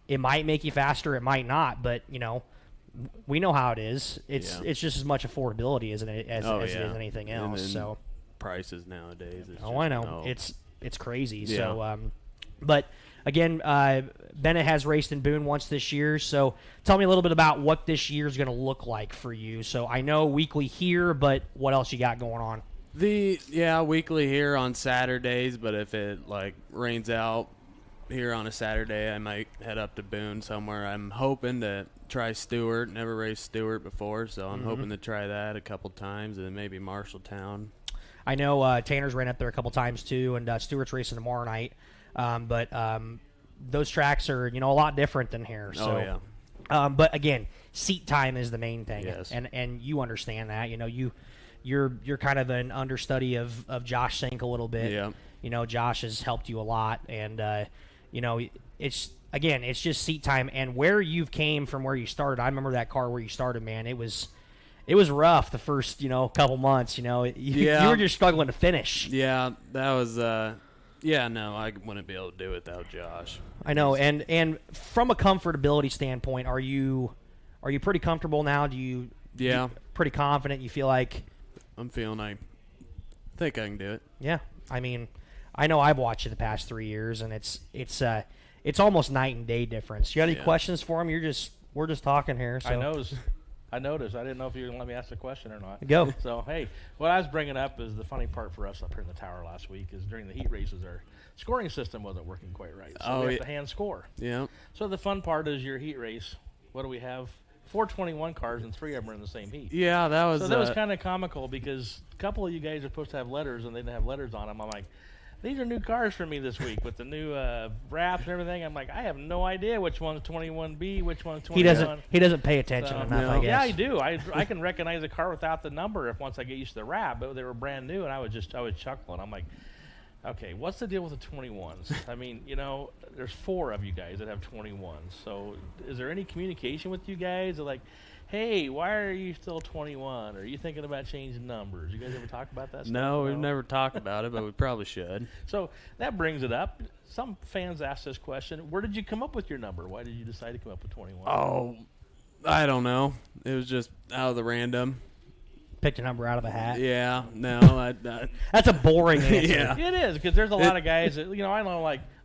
it might make you faster. It might not. But we know how it is. It's just as much affordability as it is anything else. So prices nowadays. I know it's crazy. Yeah. So, but again, Bennett has raced in Boone once this year. So tell me a little bit about what this year is going to look like for you. So I know weekly here, but what else you got going on? Weekly here on Saturdays. But if it rains out here on a Saturday, I might head up to Boone somewhere. I'm hoping to try Stewart. Never raced Stewart before, so I'm hoping to try that a couple times, and then maybe Marshalltown. I know Tanner's ran up there a couple times too, and Stewart's racing tomorrow night. But those tracks are a lot different than here. So. Oh yeah. But again, seat time is the main thing, yes. and you understand that. You're kind of an understudy of Josh Sink a little bit. Yeah. Josh has helped you a lot, and it's just seat time. And where you've came from where you started, I remember that car where you started, man. It was rough the first couple months. You were just struggling to finish. Yeah, that was. No, I wouldn't be able to do it without Josh. I know, and from a comfortability standpoint, are you pretty comfortable now? Yeah. Pretty confident? You feel like? I'm feeling I think I can do it. Yeah, I mean, I know I've watched you the past 3 years, and it's almost night and day difference. You got any questions for him? We're just talking here. So. I noticed. I didn't know if you were going to let me ask a question or not. Go. So, hey, what I was bringing up is the funny part for us up here in the tower last week is during the heat races, our scoring system wasn't working quite right. So we have to hand score. Yeah. So the fun part is your heat race. What do we have? 421 cars, and 3 of them are in the same heat. Yeah, that was. So that was kind of comical because a couple of you guys are supposed to have letters, and they didn't have letters on them. I'm like, these are new cars for me this week with the new wraps and everything. I'm like, I have no idea which one's 21B, which one's 21. He doesn't pay attention enough, I guess. Yeah, I do. I can recognize a car without the number once I get used to the wrap, but they were brand new, and I was chuckling. I'm like, okay, what's the deal with the 21s? I mean, there's 4 of you guys that have 21s. So is there any communication with you guys? They're like, hey, why are you still 21? Are you thinking about changing numbers? You guys ever talk about that stuff? No, we've never talked about it, but we probably should. So that brings it up. Some fans ask this question. Where did you come up with your number? Why did you decide to come up with 21? Oh, I don't know. It was just out of the random. Picked a number out of a hat. Yeah, no, that's a boring answer. Yeah. It is, because there's a lot of guys that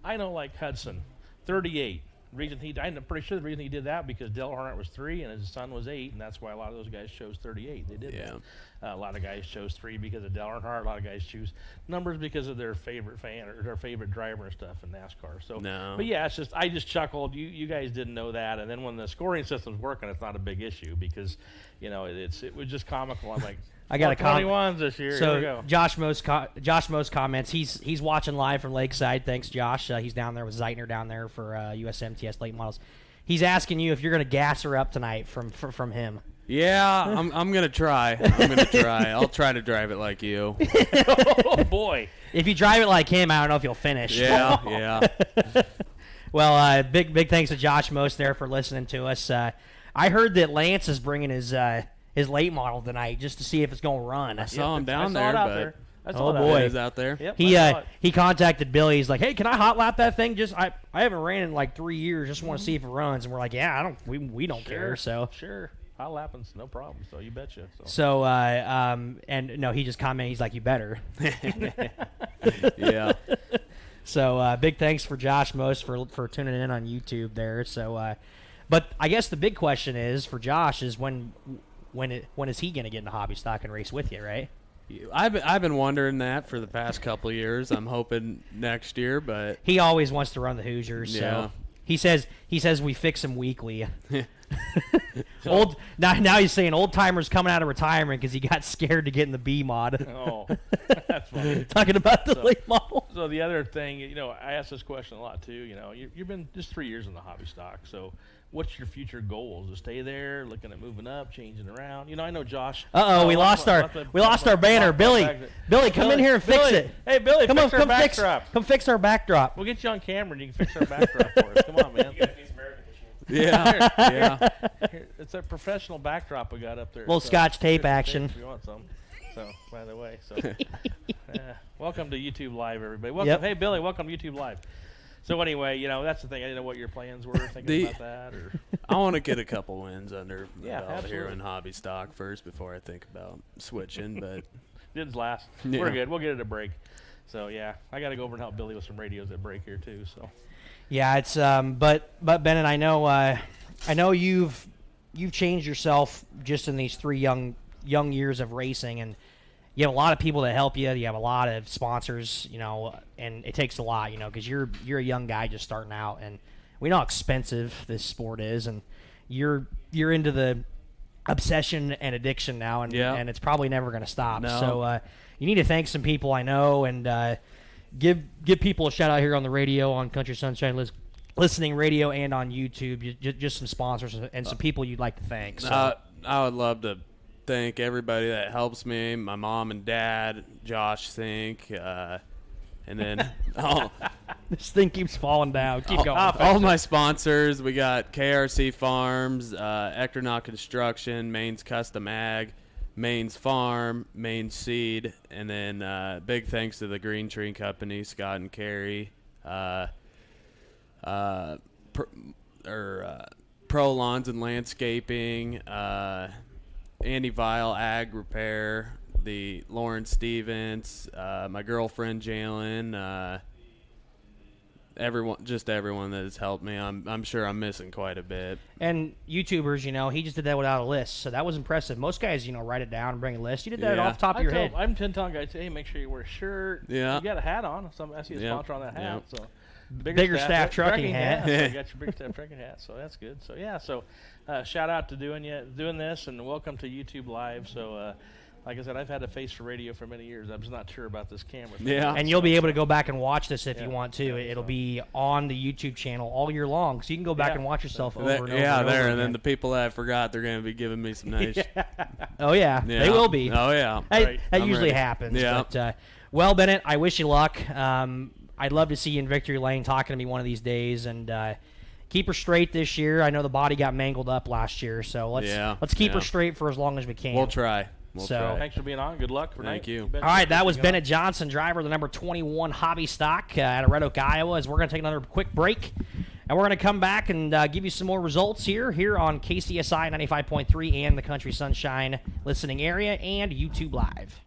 I know like Hudson, 38. I'm pretty sure the reason he did that because Dale Earnhardt was 3 and his son was 8, and that's why a lot of those guys chose 38. They did that. A lot of guys chose 3 because of Dale Earnhardt. A lot of guys choose numbers because of their favorite fan or their favorite driver and stuff in NASCAR. So, no. But yeah, I just chuckled. You guys didn't know that, and then when the scoring system's working, it's not a big issue because it was just comical. I'm like, I got a 21s this year. So here we go. Josh Most comments. He's watching live from Lakeside. Thanks, Josh. He's down there with Zeitner down there for USMTS late models. He's asking you if you're going to gas her up tonight from him. Yeah, I'm gonna try. I'll try to drive it like you. Oh boy! If you drive it like him, I don't know if you'll finish. Yeah. Well, big thanks to Josh Most there for listening to us. I heard that Lance is bringing his late model tonight just to see if it's going to run. I saw him down I saw it there, but oh boy, it is out there. Yep, he contacted Billy. He's like, "Hey, can I hot lap that thing? Just I haven't ran in like 3 years. Just want to see if it runs." And we're like, "Yeah, we don't care." So sure. Hot lapping's no problem, so you betcha. And no, he just commented, he's like, "You better." Yeah. So big thanks for Josh Most for tuning in on YouTube there. So, but I guess the big question is for Josh is when is he going to get in the hobby stock and race with you, right? I've been wondering that for the past couple of years. I'm hoping next year, but he always wants to run the Hoosiers. Yeah. So he says we fix him weekly. Now he's saying old timers coming out of retirement because he got scared to get in the B mod. Oh, that's funny. Talking about the late model. So the other thing, I ask this question a lot too. You've been just 3 years in the hobby stock. So what's your future goals? To stay there, looking at moving up, changing around. I know Josh. We lost our banner. Billy, come in here and fix it. Hey, Billy, come fix on, our backdrop. Come fix our backdrop. We'll get you on camera and you can fix our backdrop for us. Come on, man. Yeah, yeah. Here, it's a professional backdrop we got up there. Little Scotch tape action. If you want some. So, by the way, welcome to YouTube Live, everybody. Welcome, Hey, Billy, welcome to YouTube Live. So anyway, that's the thing. I didn't know what your plans were. Thinking about that, or I want to get a couple wins under the belt absolutely. here in hobby stock first before I think about switching. But didn't last. Yeah. We're good. We'll get it a break. So yeah, I got to go over and help Billy with some radios at break here too. So. Yeah, it's but Bennett, I know you've changed yourself just in these 3 young years of racing, and you have a lot of people that help you. You have a lot of sponsors, and it takes a lot, because you're a young guy just starting out, and we know how expensive this sport is, and you're into the obsession and addiction now, and it's probably never going to stop. No. So you need to thank some people I know, and give people a shout out here on the radio, on Country Sunshine Listening Radio, and on YouTube. Just some sponsors and some people you'd like to thank. So. I would love to thank everybody that helps me, my mom and dad, Josh Sink, and then this thing keeps falling down. Keep going. All my sponsors. We got KRC Farms, Ectronaut Construction, Maine's Custom Ag, Maine's Farm, Maine's Seed, and then big thanks to the Green Tree Company, Scott and Carrie, Pro Lawns and Landscaping, Andy Vile Ag Repair, the Lauren Stevens, my girlfriend Jalen, everyone that has helped me. I'm sure I'm missing quite a bit. And YouTubers, he just did that without a list, so that was impressive. Most guys, write it down and bring a list. You did that off the top of your head. I'm telling guys, hey, make sure you wear a shirt. Yeah. You got a hat on. I see a sponsor on that hat. Yep. So bigger staff trucking hat. So you got your big staff trucking hat, so that's good. So yeah, shout out to doing this, and welcome to YouTube Live. So like I said, I've had a face for radio for many years. I'm just not sure about this camera thing. Yeah. And you'll be able to go back and watch this if you want to. It'll be on the YouTube channel all year long, so you can go back and watch yourself over and over. And then the people that I forgot, they're going to be giving me some nice. Oh yeah, they will be. Oh yeah, that usually happens. Yeah. But, well, Bennett, I wish you luck. I'd love to see you in victory lane talking to me one of these days, and keep her straight this year. I know the body got mangled up last year, so let's keep her straight for as long as we can. We'll try. Try. Thanks for being on. Good luck for Thank you. All right, that was Bennett Johnson, driver of the number 21 Hobby Stock out of Red Oak, Iowa. As we're going to take another quick break, and we're going to come back and give you some more results here on KCSI 95.3 and the Country Sunshine listening area and YouTube Live.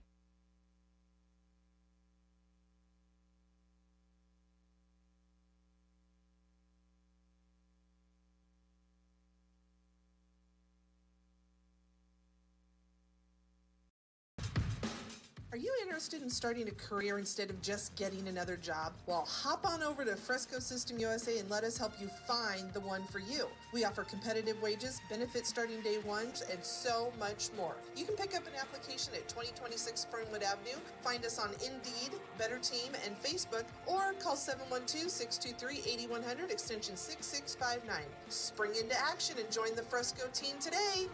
Are Are you interested in starting a career instead of just getting another job? Well, hop on over to Fresco System USA and let us help you find the one for you. We offer competitive wages, benefits starting day one, and so much more. You can pick up an application at 2026 Fernwood Avenue, find us on Indeed, Better Team, and Facebook, or call 712-623-8100, extension 6659. Spring into action and join the Fresco team today.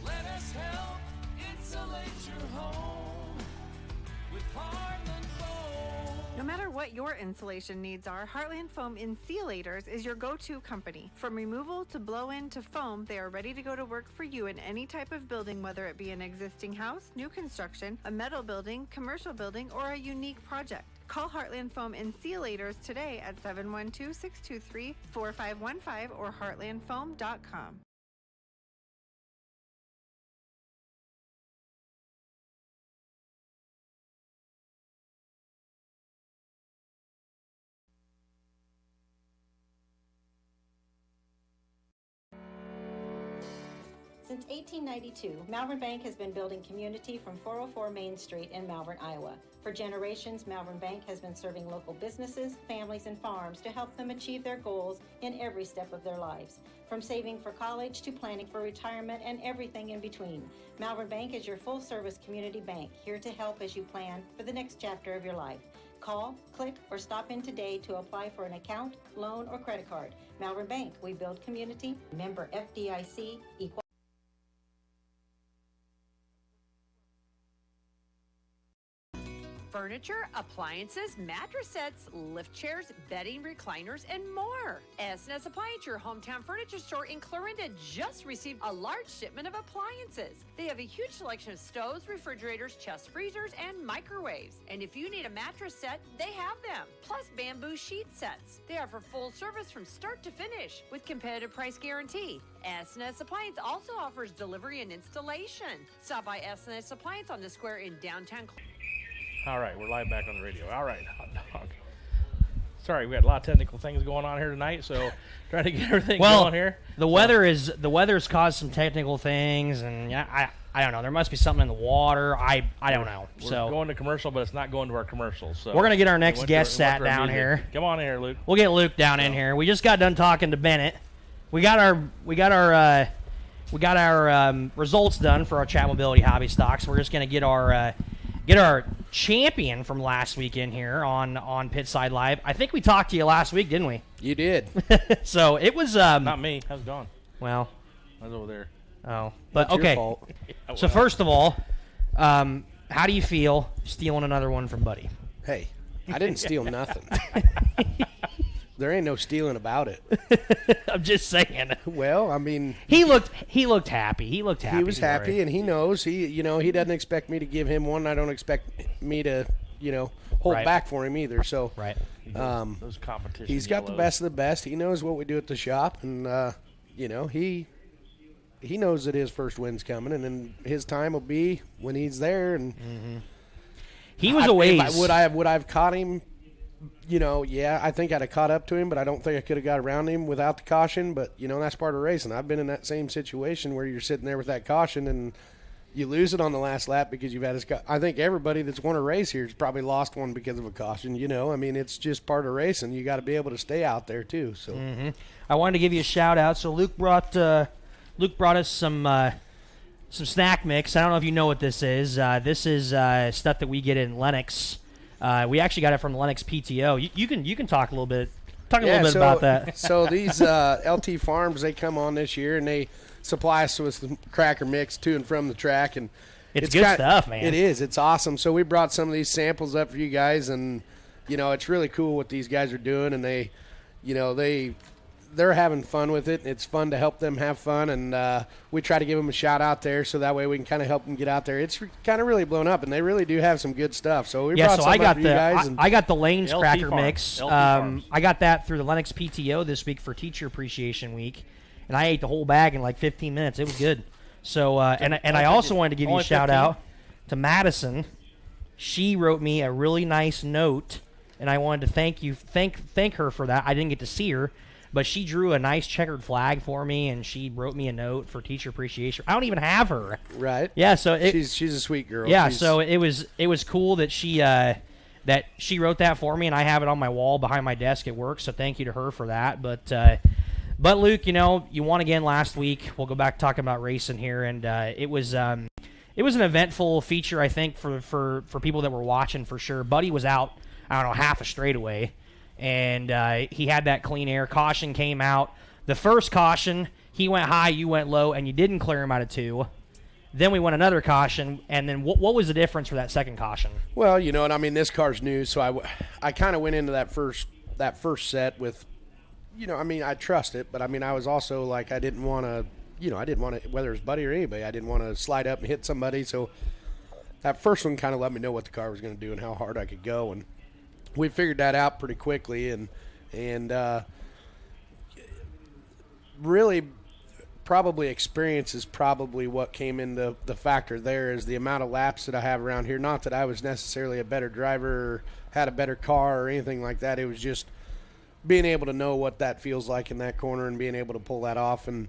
Let us help insulate your home with Heartland Foam. No matter what your insulation needs are, Heartland Foam Insulators is your go-to company. From removal to blow-in to foam, they are ready to go to work for you in any type of building, whether it be an existing house, new construction, a metal building, commercial building, or a unique project. Call Heartland Foam Insulators today at 712-623-4515 or heartlandfoam.com. Since 1892, Malvern Bank has been building community from 404 Main Street in Malvern, Iowa. For generations, Malvern Bank has been serving local businesses, families, and farms to help them achieve their goals in every step of their lives. From saving for college to planning for retirement and everything in between, Malvern Bank is your full-service community bank, here to help as you plan for the next chapter of your life. Call, click, or stop in today to apply for an account, loan, or credit card. Malvern Bank, we build community. Member FDIC, equal. Furniture, appliances, mattress sets, lift chairs, bedding, recliners, and more. S&S Appliance, your hometown furniture store in Clarinda, just received a large shipment of appliances. They have a huge selection of stoves, refrigerators, chest freezers, and microwaves. And if you need a mattress set, they have them, plus bamboo sheet sets. They offer full service from start to finish with competitive price guarantee. S&S Appliance also offers delivery and installation. Stop by S&S Appliance on the square in downtown. All right, we're live back on the radio. All right, hot dog. Sorry, we had a lot of technical things going on here tonight, so trying to get everything going here. The weather's caused some technical things, and I don't know. There must be something in the water. I don't know. We're going to commercial, but it's not going to our commercials. So we're gonna get our next guest sat down here. Come on in here, Luke. We'll get Luke down in here. We just got done talking to Bennett. We got our results done for our chat mobility hobby stocks. We're just gonna get our champion from last weekend here on Pitside Live. I think we talked to you last week, didn't we? You did. So it was not me. I was gone. Well, I was over there. Oh, but That's your okay. fault. So first of all, how do you feel stealing another one from Buddy? Hey, I didn't steal nothing. There ain't no stealing about it. I'm just saying. Well, I mean, he looked happy. He looked happy. He was happy, and he knows. He doesn't expect me to give him one. I don't expect me to, hold back for him either. So, right. Those competition. He's got the best of the best. He knows what we do at the shop, and he knows that his first win's coming, and then his time will be when he's there. And he was a ways. Would I have caught him? Yeah, I think I'd have caught up to him, but I don't think I could have got around him without the caution. But, that's part of racing. I've been in that same situation where you're sitting there with that caution and you lose it on the last lap because you've had I think everybody that's won a race here has probably lost one because of a caution, I mean, it's just part of racing. You got to be able to stay out there too. So I wanted to give you a shout out. So Luke brought us some snack mix. I don't know if you know what this is. This is stuff that we get in Lenox. We actually got it from Lenox PTO. You can talk a little bit. About that. So these LT Farms, they come on this year and they supply us with some cracker mix to and from the track, and it's good stuff, man. It is. It's awesome. So we brought some of these samples up for you guys, and it's really cool what these guys are doing, and they're having fun with it. It's fun to help them have fun, and we try to give them a shout out there so that way we can kind of help them get out there. It's kind of really blown up, and they really do have some good stuff. So we brought some up for you guys. I got the Lane's LT Cracker Farms. Mix. LT Farms. I got that through the Lenox PTO this week for Teacher Appreciation Week, and I ate the whole bag in like 15 minutes. It was good. So and I also wanted to give you a shout out to Madison. She wrote me a really nice note, and I wanted to thank her for that. I didn't get to see her, but she drew a nice checkered flag for me, and she wrote me a note for teacher appreciation. I don't even have her. Right. Yeah. So she's a sweet girl. Yeah. So it was cool that she wrote that for me, and I have it on my wall behind my desk at work. So thank you to her for that. But Luke, you won again last week. We'll go back talking about racing here, and it was an eventful feature, I think, for people that were watching for sure. Buddy was out, I don't know, half a straightaway, and he had that clean air. Caution came out. The first caution, he went high, you went low, and you didn't clear him out of 2. Then we went another caution, and then what was the difference for that second caution? Well, and I mean, this car's new, so I kind of went into that first set with, I mean, I trust it, but I mean, I was also like, I didn't want to, whether it's Buddy or anybody, I didn't want to slide up and hit somebody. So that first one kind of let me know what the car was going to do and how hard I could go. And we figured that out pretty quickly. And really probably experience is probably what came into the factor there, is the amount of laps that I have around here. Not that I was necessarily a better driver or had a better car or anything like that. It was just being able to know what that feels like in that corner and being able to pull that off. And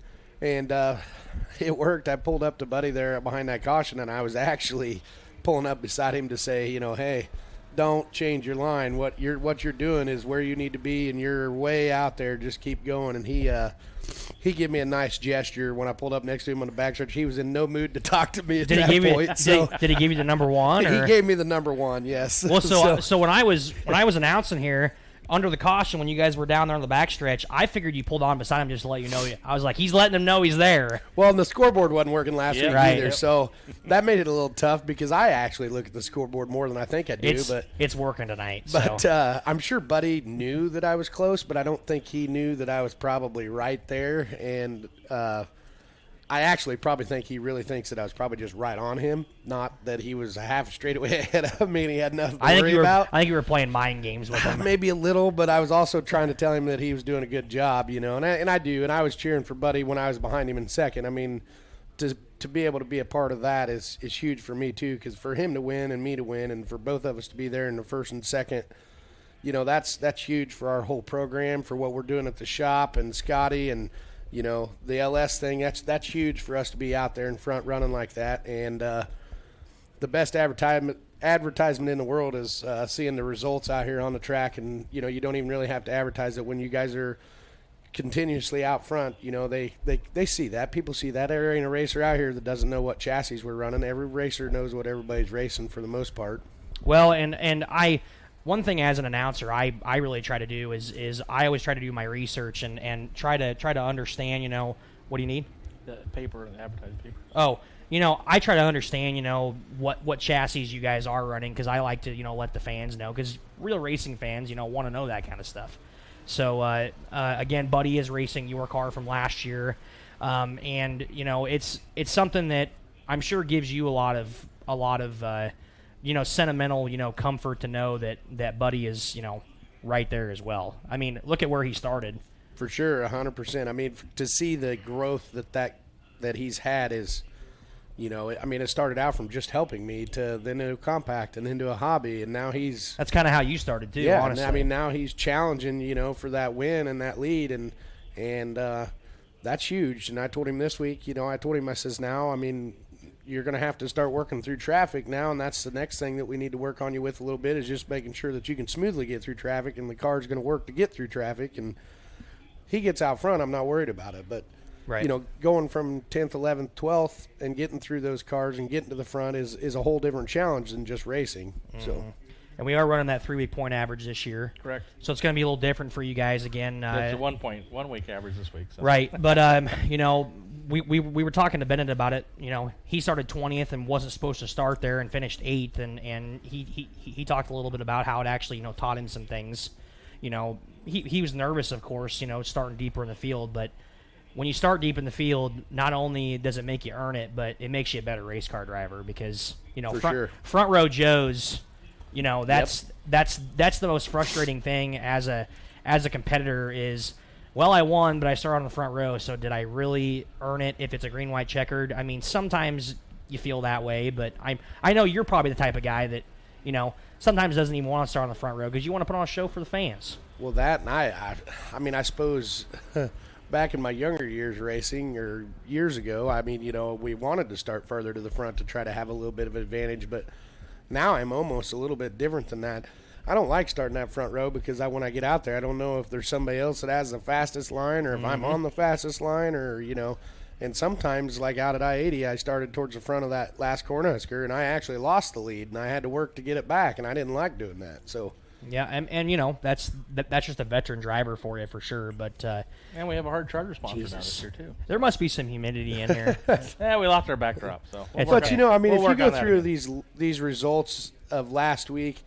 it worked. I pulled up to Buddy there behind that caution, and I was actually pulling up beside him to say, hey, don't change your line. What you're doing is where you need to be, and you're way out there. Just keep going. And he gave me a nice gesture when I pulled up next to him on the backstretch. He was in no mood to talk to me at that point. Did he give you the number 1? He gave me the number 1, yes. Well, so when I was announcing here, under the caution, when you guys were down there on the backstretch, I figured you pulled on beside him just to let you know. I was like, he's letting him know he's there. Well, and the scoreboard wasn't working last week either, Yep. so that made it a little tough because I actually look at the scoreboard more than I think I do. It's working tonight. But I'm sure Buddy knew that I was close, but I don't think he knew that I was probably right there. And I actually probably think he really thinks that I was probably just right on him, not that he was a half straightaway ahead of me and he had nothing to worry about. I think you were playing mind games with him. Maybe a little, but I was also trying to tell him that he was doing a good job, and I do. And I was cheering for Buddy when I was behind him in second. I mean, to be able to be a part of that is huge for me too, because for him to win and me to win and for both of us to be there in the first and second, that's huge for our whole program, for what we're doing at the shop and Scotty and – the LS thing, that's huge for us to be out there in front running like that. And the best advertisement in the world is seeing the results out here on the track. And, you don't even really have to advertise it when you guys are continuously out front. They see that. People see that. There ain't a racer out here that doesn't know what chassis we're running. Every racer knows what everybody's racing for the most part. Well, and one thing as an announcer I really try to do is I always try to do my research and try to understand, what do you need? The paper and advertising paper. Oh, I try to understand, what chassis you guys are running, because I like to, let the fans know, because real racing fans, want to know that kind of stuff. So, again, Buddy is racing your car from last year, and, it's something that I'm sure gives you a lot of sentimental, comfort to know that Buddy is, right there as well. I mean, look at where he started. For sure, 100%. I mean, to see the growth that he's had is, it started out from just helping me to then to a compact and then to a hobby, and now he's... That's kind of how you started too, yeah, honestly. I mean, now he's challenging, for that win and that lead, and that's huge. And I told him this week, I says, now, I mean, you're going to have to start working through traffic now, and that's the next thing that we need to work on you with a little bit, is just making sure that you can smoothly get through traffic, and the car's going to work to get through traffic. And he gets out front, I'm not worried about it. But, right. Going from 10th, 11th, 12th and getting through those cars and getting to the front is a whole different challenge than just racing. Mm-hmm. So. And we are running that 3-week point average this year. Correct. So it's going to be a little different for you guys again. It's a 1 week average this week. So. Right. But, we were talking to Bennett about it. He started 20th and wasn't supposed to start there and finished 8th. And he talked a little bit about how it actually, taught him some things. He was nervous, of course, starting deeper in the field. But when you start deep in the field, not only does it make you earn it, but it makes you a better race car driver because, front row Joes, that's the most frustrating thing as a competitor is well, I won, but I started on the front row, so did I really earn it if it's a green, white, checkered? I mean, sometimes you feel that way, but I know you're probably the type of guy that, sometimes doesn't even want to start on the front row because you want to put on a show for the fans. Well, that, and I mean, I suppose back in my younger years racing, or years ago, I mean, we wanted to start further to the front to try to have a little bit of advantage, but now I'm almost a little bit different than that. I don't like starting that front row because when I get out there, I don't know if there's somebody else that has the fastest line or if I'm on the fastest line or, and sometimes like out at I-80, I started towards the front of that last Cornhusker and I actually lost the lead and I had to work to get it back and I didn't like doing that. So yeah, and that's just a veteran driver for you for sure. But and we have a hard charger sponsor now this year too. There must be some humidity in here. Yeah, we lost our backdrop. So, but I mean, if you go through these results of last week,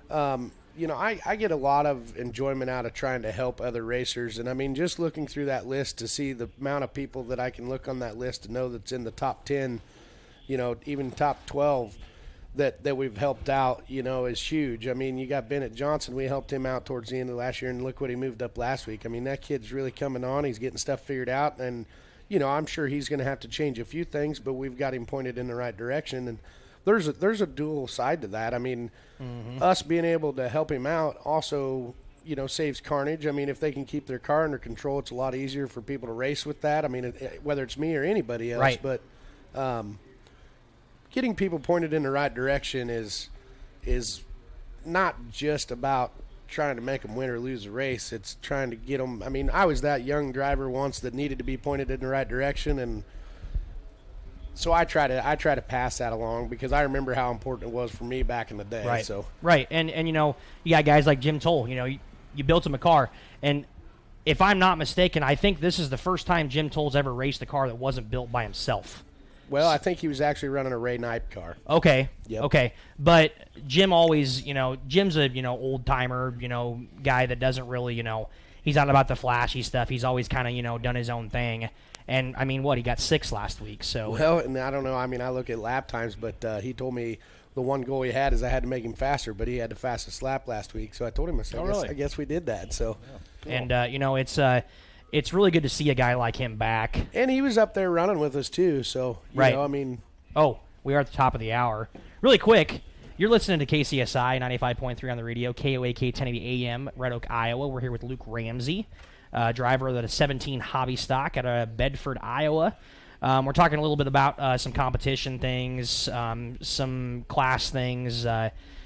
I get a lot of enjoyment out of trying to help other racers, and I mean, just looking through that list to see the amount of people that I can look on that list to know that's in the top 10, even top 12. That we've helped out, is huge. I mean, you got Bennett Johnson. We helped him out towards the end of last year, and look what he moved up last week. I mean, that kid's really coming on. He's getting stuff figured out, and, I'm sure he's going to have to change a few things, but we've got him pointed in the right direction. And there's a dual side to that. I mean, us being able to help him out also, saves carnage. I mean, if they can keep their car under control, it's a lot easier for people to race with that. I mean, whether it's me or anybody else. Right. But getting people pointed in the right direction is not just about trying to make them win or lose a race. It's trying to get them. I mean, I was that young driver once that needed to be pointed in the right direction, and so I try to pass that along because I remember how important it was for me back in the day. Right. So right, and you got guys like Jim Toll. You built him a car, and if I'm not mistaken, I think this is the first time Jim Toll's ever raced a car that wasn't built by himself. Well, I think he was actually running a Ray Knipe car. Okay. Yep. Okay. But Jim always, Jim's a, old timer, guy that doesn't really, he's not about the flashy stuff. He's always kind of, done his own thing. And I mean, he got 6 last week. So well, and I don't know. I mean, I look at lap times, but he told me the one goal he had is I had to make him faster, but he had the fastest lap last week. So I told him, I said, I guess we did that. So, yeah. Cool. And it's really good to see a guy like him back. And he was up there running with us, too. So, right. I mean. Oh, we are at the top of the hour. Really quick, you're listening to KCSI 95.3 on the radio, KOAK 1080 AM, Red Oak, Iowa. We're here with Luke Ramsey, driver of the 17 hobby stock out of Bedford, Iowa. We're talking a little bit about some competition things, some class things.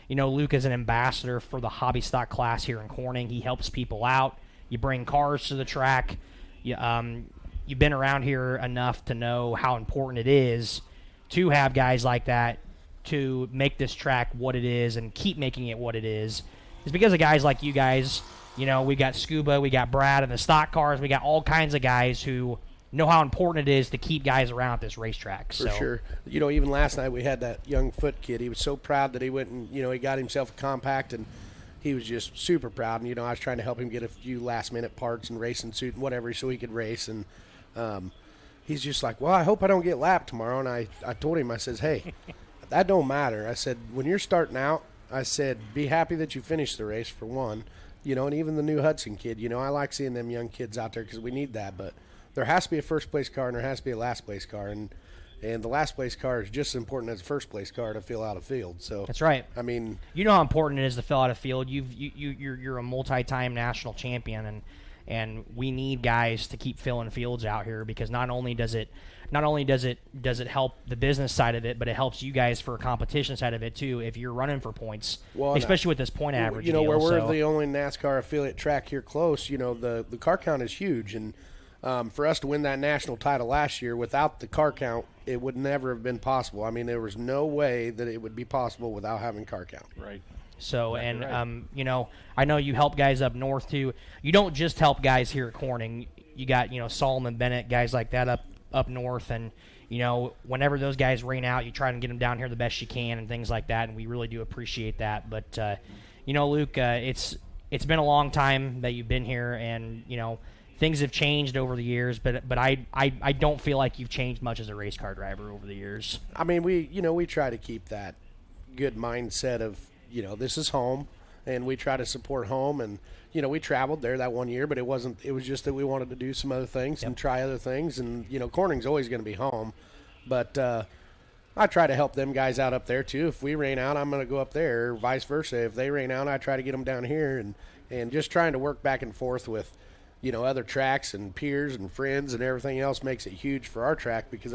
Luke is an ambassador for the hobby stock class here in Corning. He helps people out. You bring cars to the track. You've been around here enough to know how important it is to have guys like that to make this track what it is and keep making it what it is. It's because of guys like you guys. We got Scuba, we got Brad in the stock cars. We got all kinds of guys who know how important it is to keep guys around at this racetrack. For sure. Even last night we had that young Foot kid. He was so proud that he went and, he got himself a compact, and he was just super proud. And, I was trying to help him get a few last-minute parts and racing suit and whatever so he could race. And he's just like, well, I hope I don't get lapped tomorrow. And I told him, I says, hey, that don't matter. I said, when you're starting out, I said, be happy that you finished the race, for one. And even the new Hudson kid, I like seeing them young kids out there because we need that. But there has to be a first-place car and there has to be a last-place car. And the last-place car is just as important as the first-place car to fill out a field. So that's right. I mean, you know how important it is to fill out a field. You're a multi-time national champion, and we need guys to keep filling fields out here because not only does it help the business side of it, but it helps you guys for a competition side of it too. If you're running for points, especially with this point average, where we're the only NASCAR affiliate track here close. The car count is huge, and for us to win that national title last year without the car count, it would never have been possible. I mean, there was no way that it would be possible without having car count. Right. So, and I know you help guys up north too. You don't just help guys here at Corning. You got Solomon Bennett, guys like that up north, and whenever those guys rain out, you try and get them down here the best you can and things like that. And we really do appreciate that. But Luke, it's been a long time that you've been here, and things have changed over the years, but I don't feel like you've changed much as a race car driver over the years. I mean, we try to keep that good mindset of, this is home, and we try to support home. And we traveled there that one year, but it was just that we wanted to do some other things and try other things. And Corning's always going to be home, but I try to help them guys out up there too. If we rain out, I'm going to go up there, or vice versa. If they rain out, I try to get them down here, and just trying to work back and forth with other tracks and peers and friends and everything else makes it huge for our track, because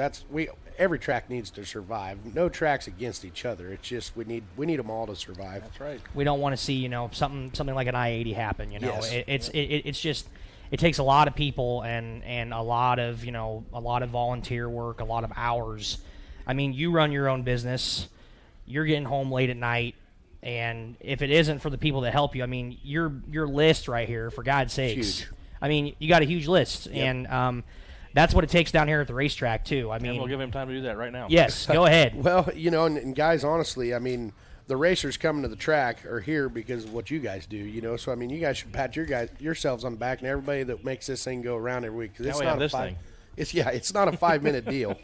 every track needs to survive. No track's against each other. It's just we need them all to survive. That's right. We don't want to see something like an I-80 happen. Yes. It's just it takes a lot of people and a lot of volunteer work, a lot of hours. I mean, you run your own business. You're getting home late at night. And if it isn't for the people that help you, I mean, your list right here, for God's sakes. Huge. I mean, you got a huge list. Yep. And that's what it takes down here at the racetrack, too. I mean, and we'll give him time to do that right now. Yes, go ahead. Well, and guys, honestly, I mean, the racers coming to the track are here because of what you guys do, So, I mean, you guys should pat yourselves on the back, and everybody that makes this thing go around every week. 'Cause it's not thing. It's not a 5-minute deal.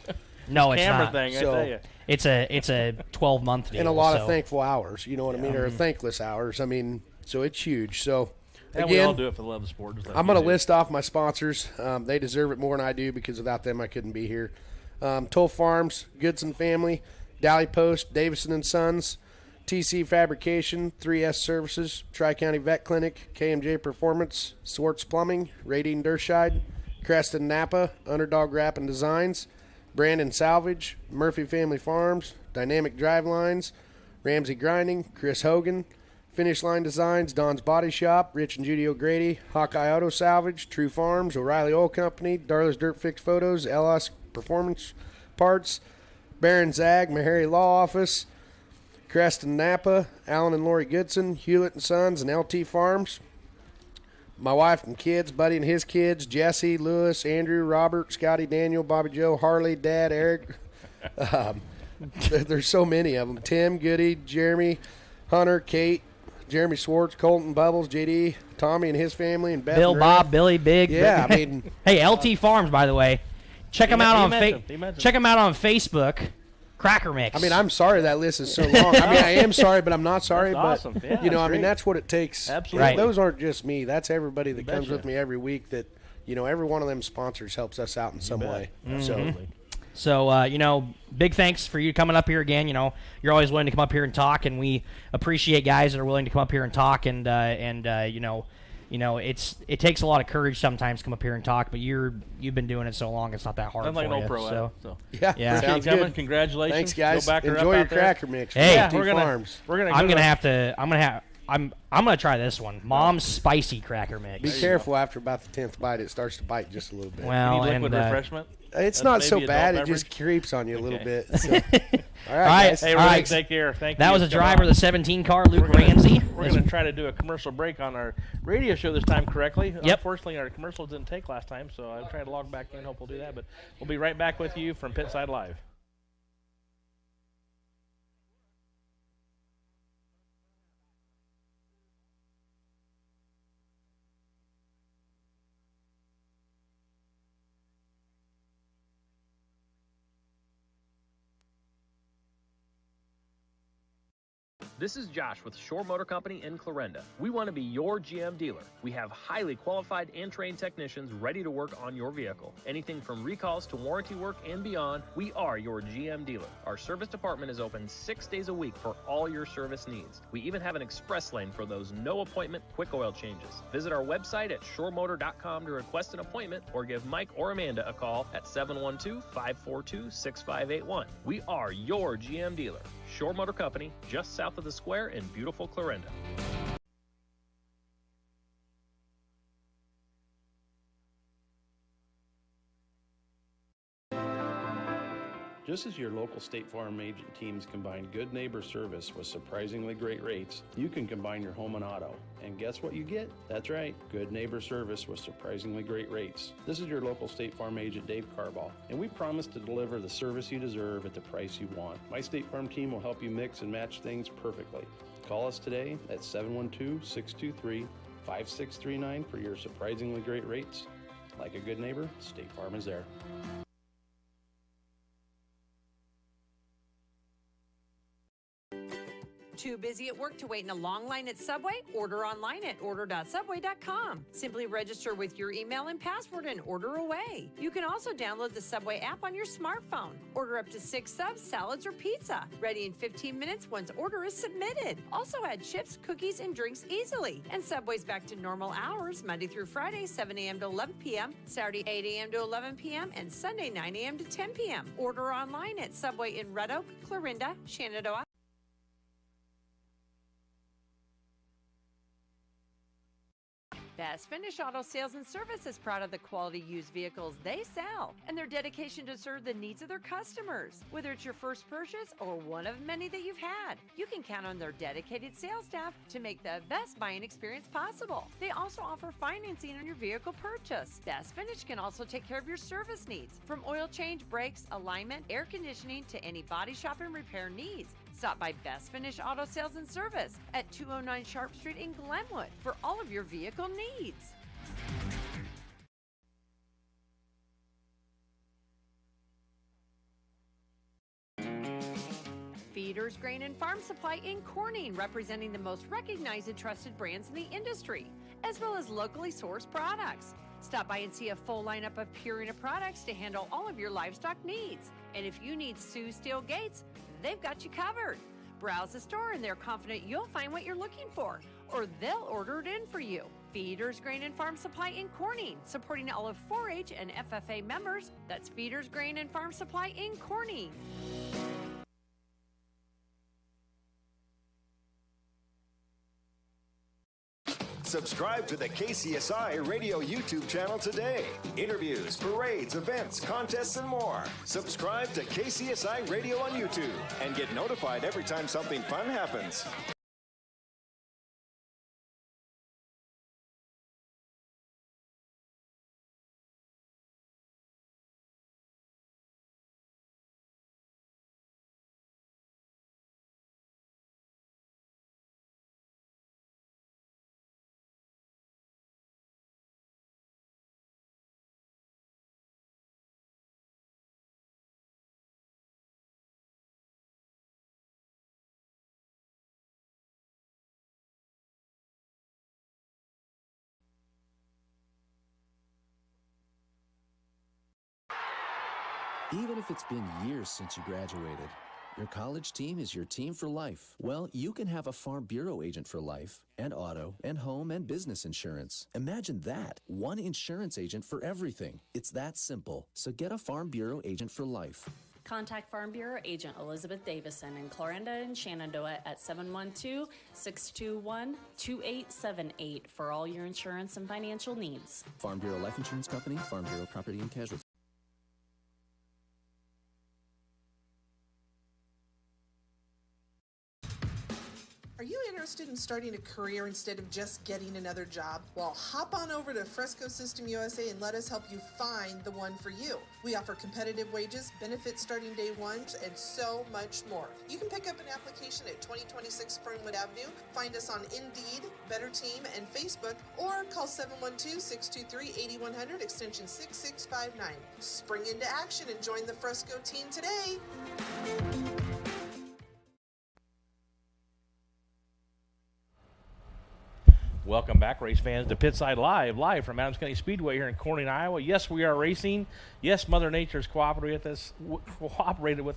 No, it's camera not. Thing, I tell you. It's a 12-month deal. And a lot of thankful hours, you know what I mean, or thankless hours. I mean, so it's huge. So, and again, we all do it for the love of the sport. I'm going to list off my sponsors. They deserve it more than I do, because without them I couldn't be here. Toll Farms, Goodson Family, Dally Post, Davison and Sons, TC Fabrication, 3S Services, Tri-County Vet Clinic, KMJ Performance, Swartz Plumbing, Radine Dershide, Creston Napa, Underdog Wrap and Designs, Brandon Salvage, Murphy Family Farms, Dynamic Drivelines, Ramsey Grinding, Chris Hogan, Finish Line Designs, Don's Body Shop, Rich and Judy O'Grady, Hawkeye Auto Salvage, True Farms, O'Reilly Oil Company, Darla's Dirt Fix Photos, LS Performance Parts, Baron Zag, Meharry Law Office, Creston Napa, Alan and Lori Goodson, Hewlett and Sons, and LT Farms. My wife and kids, Buddy and his kids, Jesse, Lewis, Andrew, Robert, Scotty, Daniel, Bobby Joe, Harley, Dad, Eric. There's so many of them. Tim, Goody, Jeremy, Hunter, Kate, Jeremy Swartz, Colton, Bubbles, JD, Tommy and his family, and Beth. Bill, and Bob, Billy, Big. Yeah, I mean. Hey, LT Farms, by the way. Check them out on check them out on Facebook. Cracker Mix. I mean, I'm sorry that list is so long. I mean, I am sorry, but I'm not sorry. That's but awesome. Yeah, I mean, great. that's what it takes. Absolutely. Those aren't just me. That's everybody that comes betcha. with me every week. That every one of them sponsors helps us out in some way. So, big thanks for you coming up here again. You're always willing to come up here and talk, and we appreciate guys that are willing to come up here and talk. And it takes a lot of courage sometimes to come up here and talk, but you've been doing it so long, it's not that hard. I'm like for no you, pro. So. Yeah. Appreciate Sounds you coming. good. Congratulations. Thanks, guys. Go back her Enjoy up your out there. cracker mix. Hey, yeah, we're gonna. I'm gonna try this one. Mom's spicy cracker mix. Be careful after about the 10th bite; it starts to bite just a little bit. Well, Need liquid refreshment. It's That's not so maybe bad; adult it just creeps on you a little bit. So. All All right, right. guys. Hey, All right. take care. Thank you. That was a for coming driver of on. the 17 car, Luke Ramsey. We're going to try to do a commercial break on our radio show this time correctly. Yep. Unfortunately, our commercials didn't take last time, so I'm trying to log back in. Hope we'll do that. But we'll be right back with you from Pitside Live. This is Josh with Shore Motor Company in Clarinda. We want to be your GM dealer. We have highly qualified and trained technicians ready to work on your vehicle. Anything from recalls to warranty work and beyond, we are your GM dealer. Our service department is open 6 days a week for all your service needs. We even have an express lane for those no appointment quick oil changes. Visit our website at shoremotor.com to request an appointment or give Mike or Amanda a call at 712-542-6581. We are your GM dealer. Shore Motor Company, just south of the square in beautiful Clarinda. Just as your local State Farm agent teams combine good neighbor service with surprisingly great rates, you can combine your home and auto. And guess what you get? That's right, good neighbor service with surprisingly great rates. This is your local State Farm agent, Dave Carbaugh, and we promise to deliver the service you deserve at the price you want. My State Farm team will help you mix and match things perfectly. Call us today at 712-623-5639 for your surprisingly great rates. Like a good neighbor, State Farm is there. Too busy at work to wait in a long line at Subway? Order online at order.subway.com. Simply register with your email and password and order away. You can also download the Subway app on your smartphone. Order up to 6 subs, salads, or pizza. Ready in 15 minutes once order is submitted. Also add chips, cookies, and drinks easily. And Subway's back to normal hours Monday through Friday, 7 a.m. to 11 p.m., Saturday, 8 a.m. to 11 p.m., and Sunday, 9 a.m. to 10 p.m. Order online at Subway in Red Oak, Clarinda, Shenandoah. Best Finish Auto Sales and Service is proud of the quality used vehicles they sell and their dedication to serve the needs of their customers. Whether it's your first purchase or one of many that you've had, you can count on their dedicated sales staff to make the best buying experience possible. They also offer financing on your vehicle purchase. Best Finish can also take care of your service needs, from oil change, brakes, alignment, air conditioning, to any body shop and repair needs. Stop by Best Finish Auto Sales and Service at 209 Sharp Street in Glenwood for all of your vehicle needs. Feeders Grain and Farm Supply in Corning, representing the most recognized and trusted brands in the industry, as well as locally sourced products. Stop by and see a full lineup of Purina products to handle all of your livestock needs. And if you need Sioux steel gates, they've got you covered. Browse the store and they're confident you'll find what you're looking for, or they'll order it in for you. Feeders Grain and Farm Supply in Corning, supporting all of 4-H and FFA members. That's Feeders Grain and Farm Supply in Corning. Subscribe to the KCSI Radio YouTube channel today. Interviews, parades, events, contests, and more. Subscribe to KCSI Radio on YouTube and get notified every time something fun happens. Even if it's been years since you graduated, your college team is your team for life. Well, you can have a Farm Bureau agent for life, and auto, and home, and business insurance. Imagine that. One insurance agent for everything. It's that simple. So get a Farm Bureau agent for life. Contact Farm Bureau Agent Elizabeth Davison in Clarinda and Shenandoah at 712-621-2878 for all your insurance and financial needs. Farm Bureau Life Insurance Company, Farm Bureau Property and Casualty. Are you interested in starting a career instead of just getting another job? Well, hop on over to Fresco System USA and let us help you find the one for you. We offer competitive wages, benefits starting day one, and so much more. You can pick up an application at 2026 Fernwood Avenue, find us on Indeed, Better Team, and Facebook, or call 712-623-8100, extension 6659. Spring into action and join the Fresco team today. Welcome back, race fans, to Pitside live from Adams County Speedway here in Corning, Iowa. Yes, we are racing. Yes, Mother Nature's cooperated with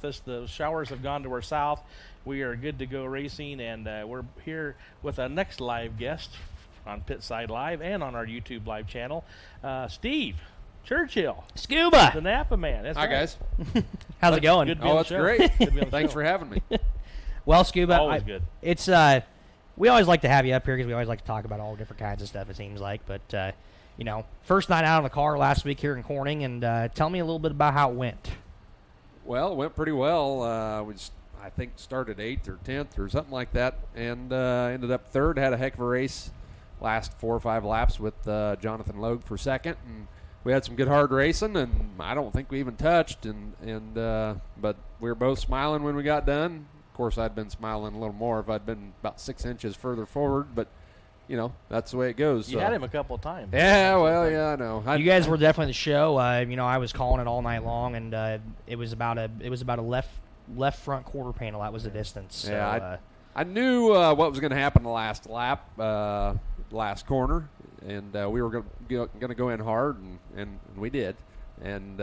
us. The showers have gone to our south. We are good to go racing, and we're here with our next live guest on Pitside Live and on our YouTube live channel, Steve Churchill. Scuba! The Napa man. That's Hi, right. guys. How's it going? Good to be on the It's show. great. Good to be on the Thanks show. for having me. Well, Scuba, Always good. It's we always like to have you up here because we always like to talk about all different kinds of stuff, it seems like. But, you know, first night out in the car last week here in Corning, and tell me a little bit about how it went. Well, it went pretty well. I think started 8th or 10th or something like that, and ended up third. Had a heck of a race, last 4 or 5 laps with Jonathan Logue for second, and we had some good hard racing, and I don't think we even touched, but we were both smiling when we got done. Of course, I'd been smiling a little more if I'd been about 6 inches further forward, but, you know, that's the way it goes. You had him a couple of times. Yeah, well, yeah, I know. You guys were definitely the show. You know, I was calling it all night long, and it was about a left front quarter panel. That was the distance. So, yeah, I knew what was going to happen the last lap, last corner, and we were going to go in hard, and we did, and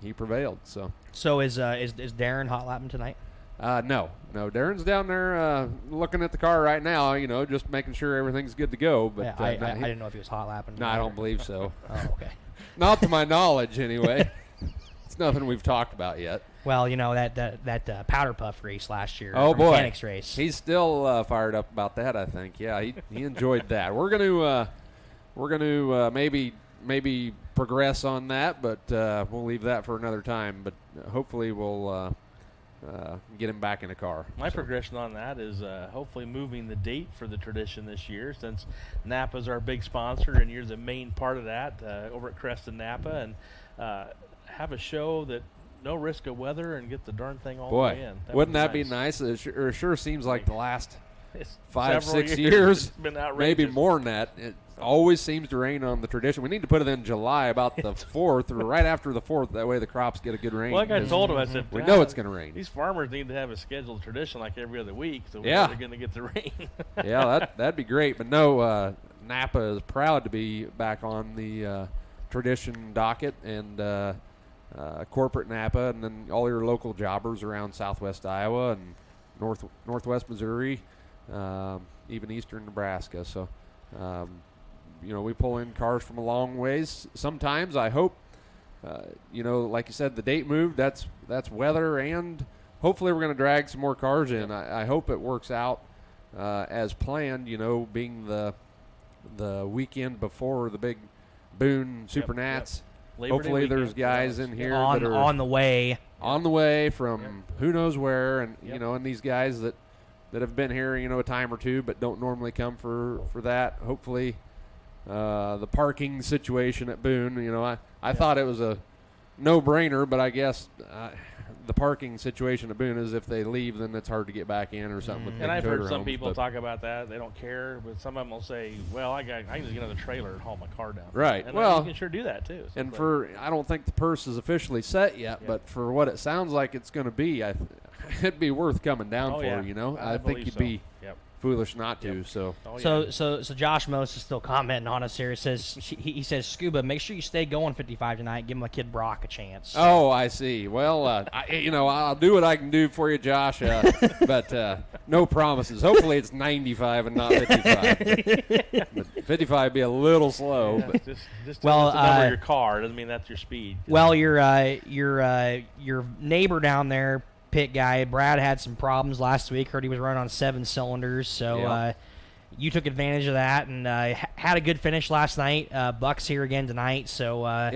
he prevailed. So is Darren hot lapping tonight? No, Darren's down there looking at the car right now. Just making sure everything's good to go. But yeah, I didn't know if he was hot lapping. No, I don't believe so. Oh, okay. Not to my knowledge, anyway. It's nothing we've talked about yet. Well, that powder puff race last year. Oh boy, mechanics race. He's still fired up about that. I think. Yeah, he enjoyed that. We're gonna maybe progress on that, but we'll leave that for another time. But hopefully we'll get him back in a car. My progression on that is hopefully moving the date for the tradition this year, since Napa's our big sponsor and you're the main part of that over at Creston Napa, and have a show that no risk of weather and get the darn thing all the way in. Wouldn't that be nice? It sure seems like the last 5-6 years it's been outrageous. Maybe more than that. It always seems to rain on the tradition. We need to put it in July about the 4th or right after the 4th. That way the crops get a good rain. Well, like I told him, I said, we know it's going to rain. These farmers need to have a scheduled tradition like every other week, so yeah. they're going to get the rain. Yeah, that'd be great. But no, Napa is proud to be back on the tradition docket, and corporate Napa, and then all your local jobbers around Southwest Iowa and Northwest Missouri, even Eastern Nebraska. So, we pull in cars from a long ways. Sometimes I hope, like you said, the date moved. That's weather, and hopefully we're going to drag some more cars in. I hope it works out as planned. Being the weekend before the big Boone Super Nats. Hopefully there's guys in here that are on the way from who knows where, and and these guys that have been here a time or two but don't normally come for that. Hopefully the parking situation at Boone, I thought it was a no-brainer, but I guess the parking situation at Boone is if they leave, then it's hard to get back in or something. With and I've heard some homes, people talk about that. They don't care, but some of them will say, well, I can just get another trailer and haul my car down. Right. And well, you can sure do that, too. And I don't think the purse is officially set yet, but for what it sounds like it's going to be, it'd be worth coming down for, I think you'd be foolish not to. So Josh Mose is still commenting on us here. He says, Scuba, make sure you stay going 55 tonight. Give my kid Brock a chance. Oh, I see. Well, I'll do what I can do for you, Josh. But no promises. Hopefully it's 95 and not 55. But 55 would be a little slow. Yeah, but just tell us the number of your car. Doesn't mean that's your speed. Well, your neighbor down there, pit guy, Brad, had some problems last week. Heard he was running on 7 cylinders, so you took advantage of that and had a good finish last night. Buck's here again tonight, so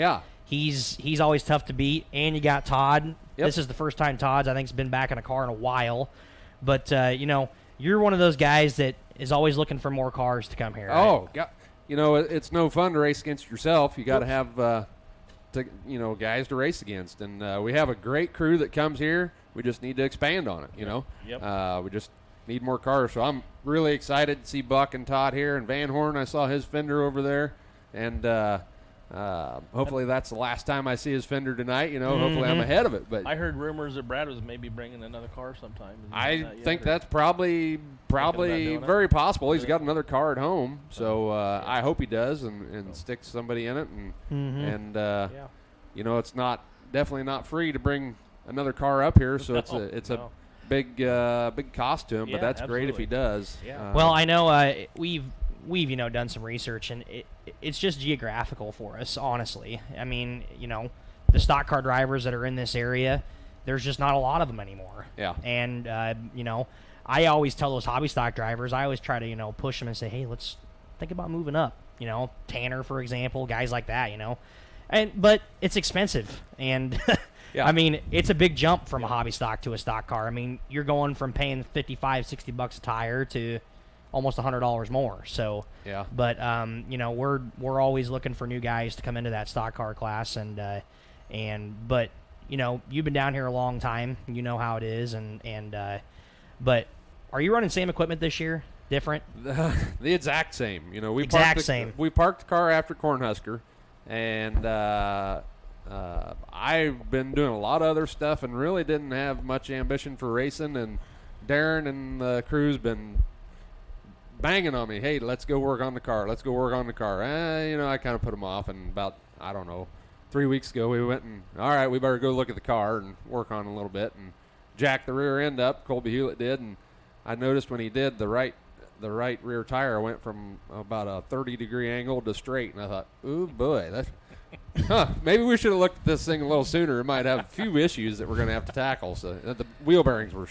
he's always tough to beat. And you got Todd. Yep. This is the first time Todd's, I think, has been back in a car in a while. But you're one of those guys that is always looking for more cars to come here. Right? Oh, God. It's no fun to race against yourself. You got to have guys to race against, and we have a great crew that comes here. We just need to expand on it, Yep. We just need more cars. So I'm really excited to see Buck and Todd here. And Van Horn, I saw his fender over there. And hopefully that's the last time I see his fender tonight. Hopefully I'm ahead of it. But I heard rumors that Brad was maybe bringing another car sometime. I think that's probably very possible. He's got another car at home. So I hope he does and sticks somebody in it. And it's definitely not free to bring another car up here, so it's a big cost to him, but that's great if he does. Yeah. Well, I know we've done some research, and it's just geographical for us, honestly. I mean, the stock car drivers that are in this area, there's just not a lot of them anymore. Yeah. And I always tell those hobby stock drivers, I always try to push them and say, hey, let's think about moving up. Tanner, for example, guys like that. But it's expensive, and yeah. I mean, it's a big jump from a hobby stock to a stock car. I mean, you're going from paying $55-$60 a tire to almost $100 more. So, yeah. But we're always looking for new guys to come into that stock car class, but you've been down here a long time. You know how it is, but are you running same equipment this year? Different? The exact same. Same. We parked the car after Cornhusker, and I've been doing a lot of other stuff and really didn't have much ambition for racing, and Darren and the crew's been banging on me. Hey, let's go work on the car. Let's go work on the car. I kind of put them off. And about, 3 weeks ago, we went and, all right, we better go look at the car and work on it a little bit. And jacked the rear end up. Colby Hewlett did. And I noticed when he did, the right rear tire went from about a 30-degree angle to straight. And I thought, ooh, boy, that's... maybe we should have looked at this thing a little sooner. It might have a few issues that we're going to have to tackle. So the wheel bearings were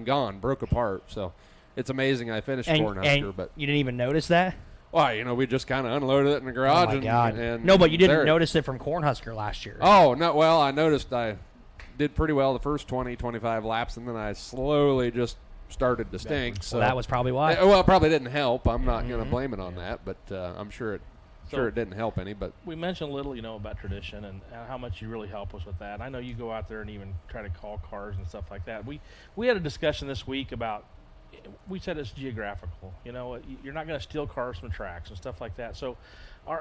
gone, broke apart. So it's amazing I finished Cornhusker. But you didn't even notice that? Well, we just kind of unloaded it in the garage. Oh, my God. And no, but you didn't notice it from Cornhusker last year. Oh, no. Well, I noticed I did pretty well the first 20, 25 laps, and then I slowly just started to stink. So that was probably why. Well, it probably didn't help. I'm not going to blame it on that, but I'm sure it didn't help any. But we mentioned a little, about tradition and how much you really help us with that. I know you go out there and even try to call cars and stuff like that. We had a discussion this week about, we said it's geographical. You're not going to steal cars from tracks and stuff like that. So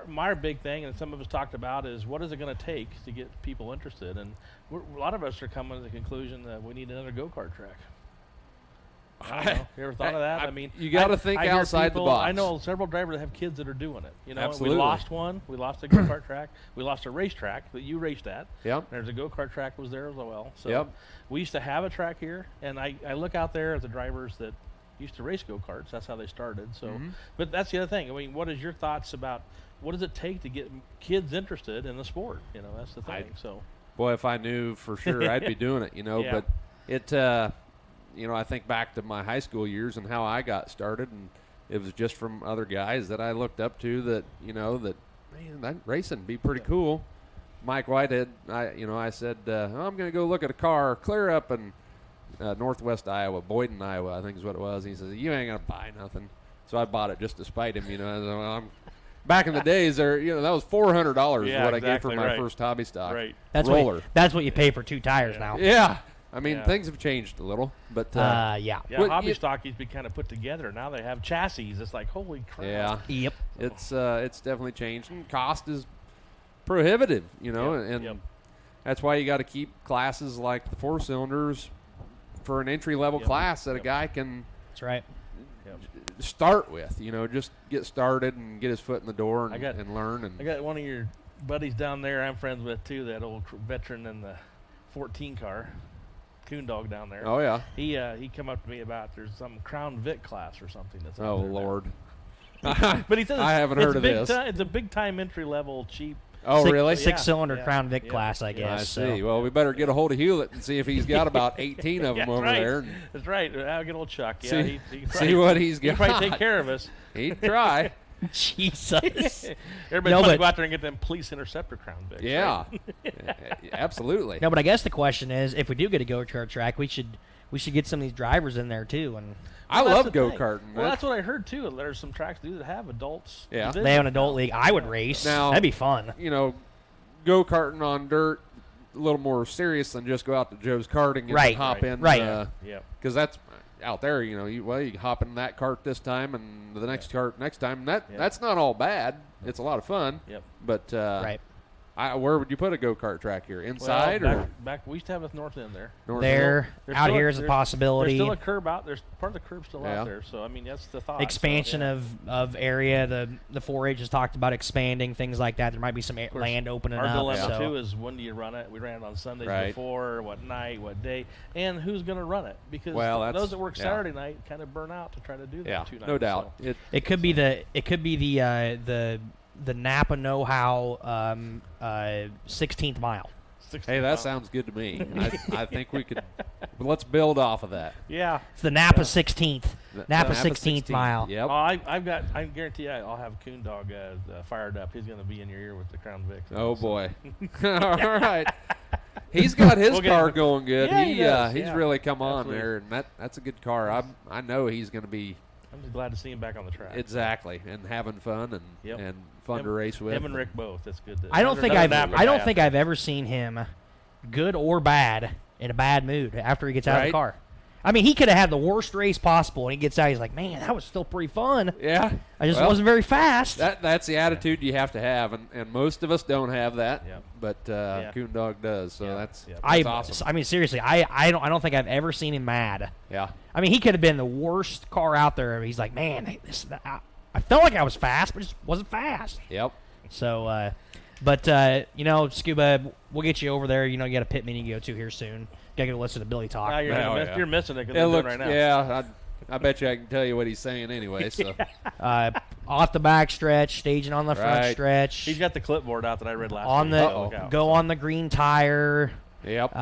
my big thing, and some of us talked about, is what is it going to take to get people interested? And a lot of us are coming to the conclusion that we need another go-kart track. I don't know. You ever thought of that? You got to think outside the box. I know several drivers that have kids that are doing it. Absolutely. We lost one. We lost a go-kart track. We lost a racetrack that you raced at. Yep. There's a go-kart track was there as well. So yep. We used to have a track here, and I look out there at the drivers that used to race go-karts. That's how they started. So, but that's the other thing. What is your thoughts about what does it take to get kids interested in the sport? That's the thing. Boy, if I knew for sure, I'd be doing it. Yeah. But it. I think back to my high school years and how I got started, and it was just from other guys that I looked up to that, man, that racing would be pretty cool. Mike Whitehead, I said, I'm going to go look at a car clear up in northwest Iowa, Boyden, Iowa, I think is what it was. He says, you ain't going to buy nothing. So I bought it just to spite him, back in the days, that was $400 what I gave for my first hobby stock roller. That's what you pay for 2 tires now. Yeah. Things have changed a little, but yeah. Hobby stock used to be kind of put together. Now they have chassis. It's like, holy crap. Yeah. Yep. It's definitely changed, and cost is prohibitive. And that's why you got to keep classes like the 4-cylinders for an entry level class that a guy can. That's right. Start with. Just get started and get his foot in the door and learn. And I got one of your buddies down there I'm friends with too. That old veteran in the 14 car. Coon Dog down there. Oh yeah. He come up to me about there's some Crown Vic class or something that's. Oh Lord. But he says I haven't heard of this. It's a big time entry level cheap. Oh really? 6-cylinder Crown Vic class, I guess. I see. Well, we better get a hold of Hewlett and see if he's got about 18 of them over there. That's right. I'll get old Chuck. Yeah. See what he's got. He'd probably take care of us. He'd try. Jesus. Everybody's trying to go out there and get them police interceptor Crown Vics. Yeah. Right? Absolutely. No, but I guess the question is, if we do get a go-kart track, we should get some of these drivers in there too. And I love go-karting. Well, that's what I heard too. There's some tracks that have adults. Yeah. They have an adult league. I would race. Now, that'd be fun. Go-karting on dirt, a little more serious than just go out to Joe's karting and hop in. Right. Because that's out there, you hop in that cart this time and the next cart next time. That's not all bad. It's a lot of fun. Yep. But right. Where would you put a go-kart track here? Inside or back? We used to have a north end there. Out here is a possibility. There's still a curb out. There's part of the curb still out there. So that's the thought. Expansion of area. The 4-H has talked about expanding things like that. There might be some land opening up. Our dilemma too is when do you run it? We ran it on Sundays before, what night, what day, and who's going to run it? Because those that work Saturday night kind of burn out to try to do that 2 nights. No doubt. So. It could be the Napa know-how 16th mile. Hey, that sounds good to me. I think we could. Let's build off of that. Yeah, it's the Napa 16th. Napa 16th mile. Yep. I guarantee you, I'll have Coon Dog fired up. He's going to be in your ear with the Crown Vic. Oh boy! All right. He's got his car going good. Yeah, he's really come on there, and that's a good car. I know he's going to be. I'm just glad to see him back on the track. Exactly, and having fun and fun to race with. Him and Rick both. That's good. I don't think I've ever seen him, good or bad, in a bad mood after he gets out of the car. I mean, he could have had the worst race possible, and he gets out. He's like, man, that was still pretty fun. Yeah. I just wasn't very fast. That's the attitude you have to have, and most of us don't have that. Yep. But Coon Dog does, so that's awesome. I mean, seriously, I don't think I've ever seen him mad. Yeah. I mean, he could have been the worst car out there. He's like, man, I felt like I was fast, but just wasn't fast. Yep. So, you know, Scuba, we'll get you over there. You know, you got a pit meeting to go to here soon. Got to go listen to Billy talk. You're missing it because they're doing right now. Yeah, I bet you I can tell you what he's saying anyway. So, off the back stretch, staging on the front stretch. He's got the clipboard out that I read last on week. Go on the green tire. Yep.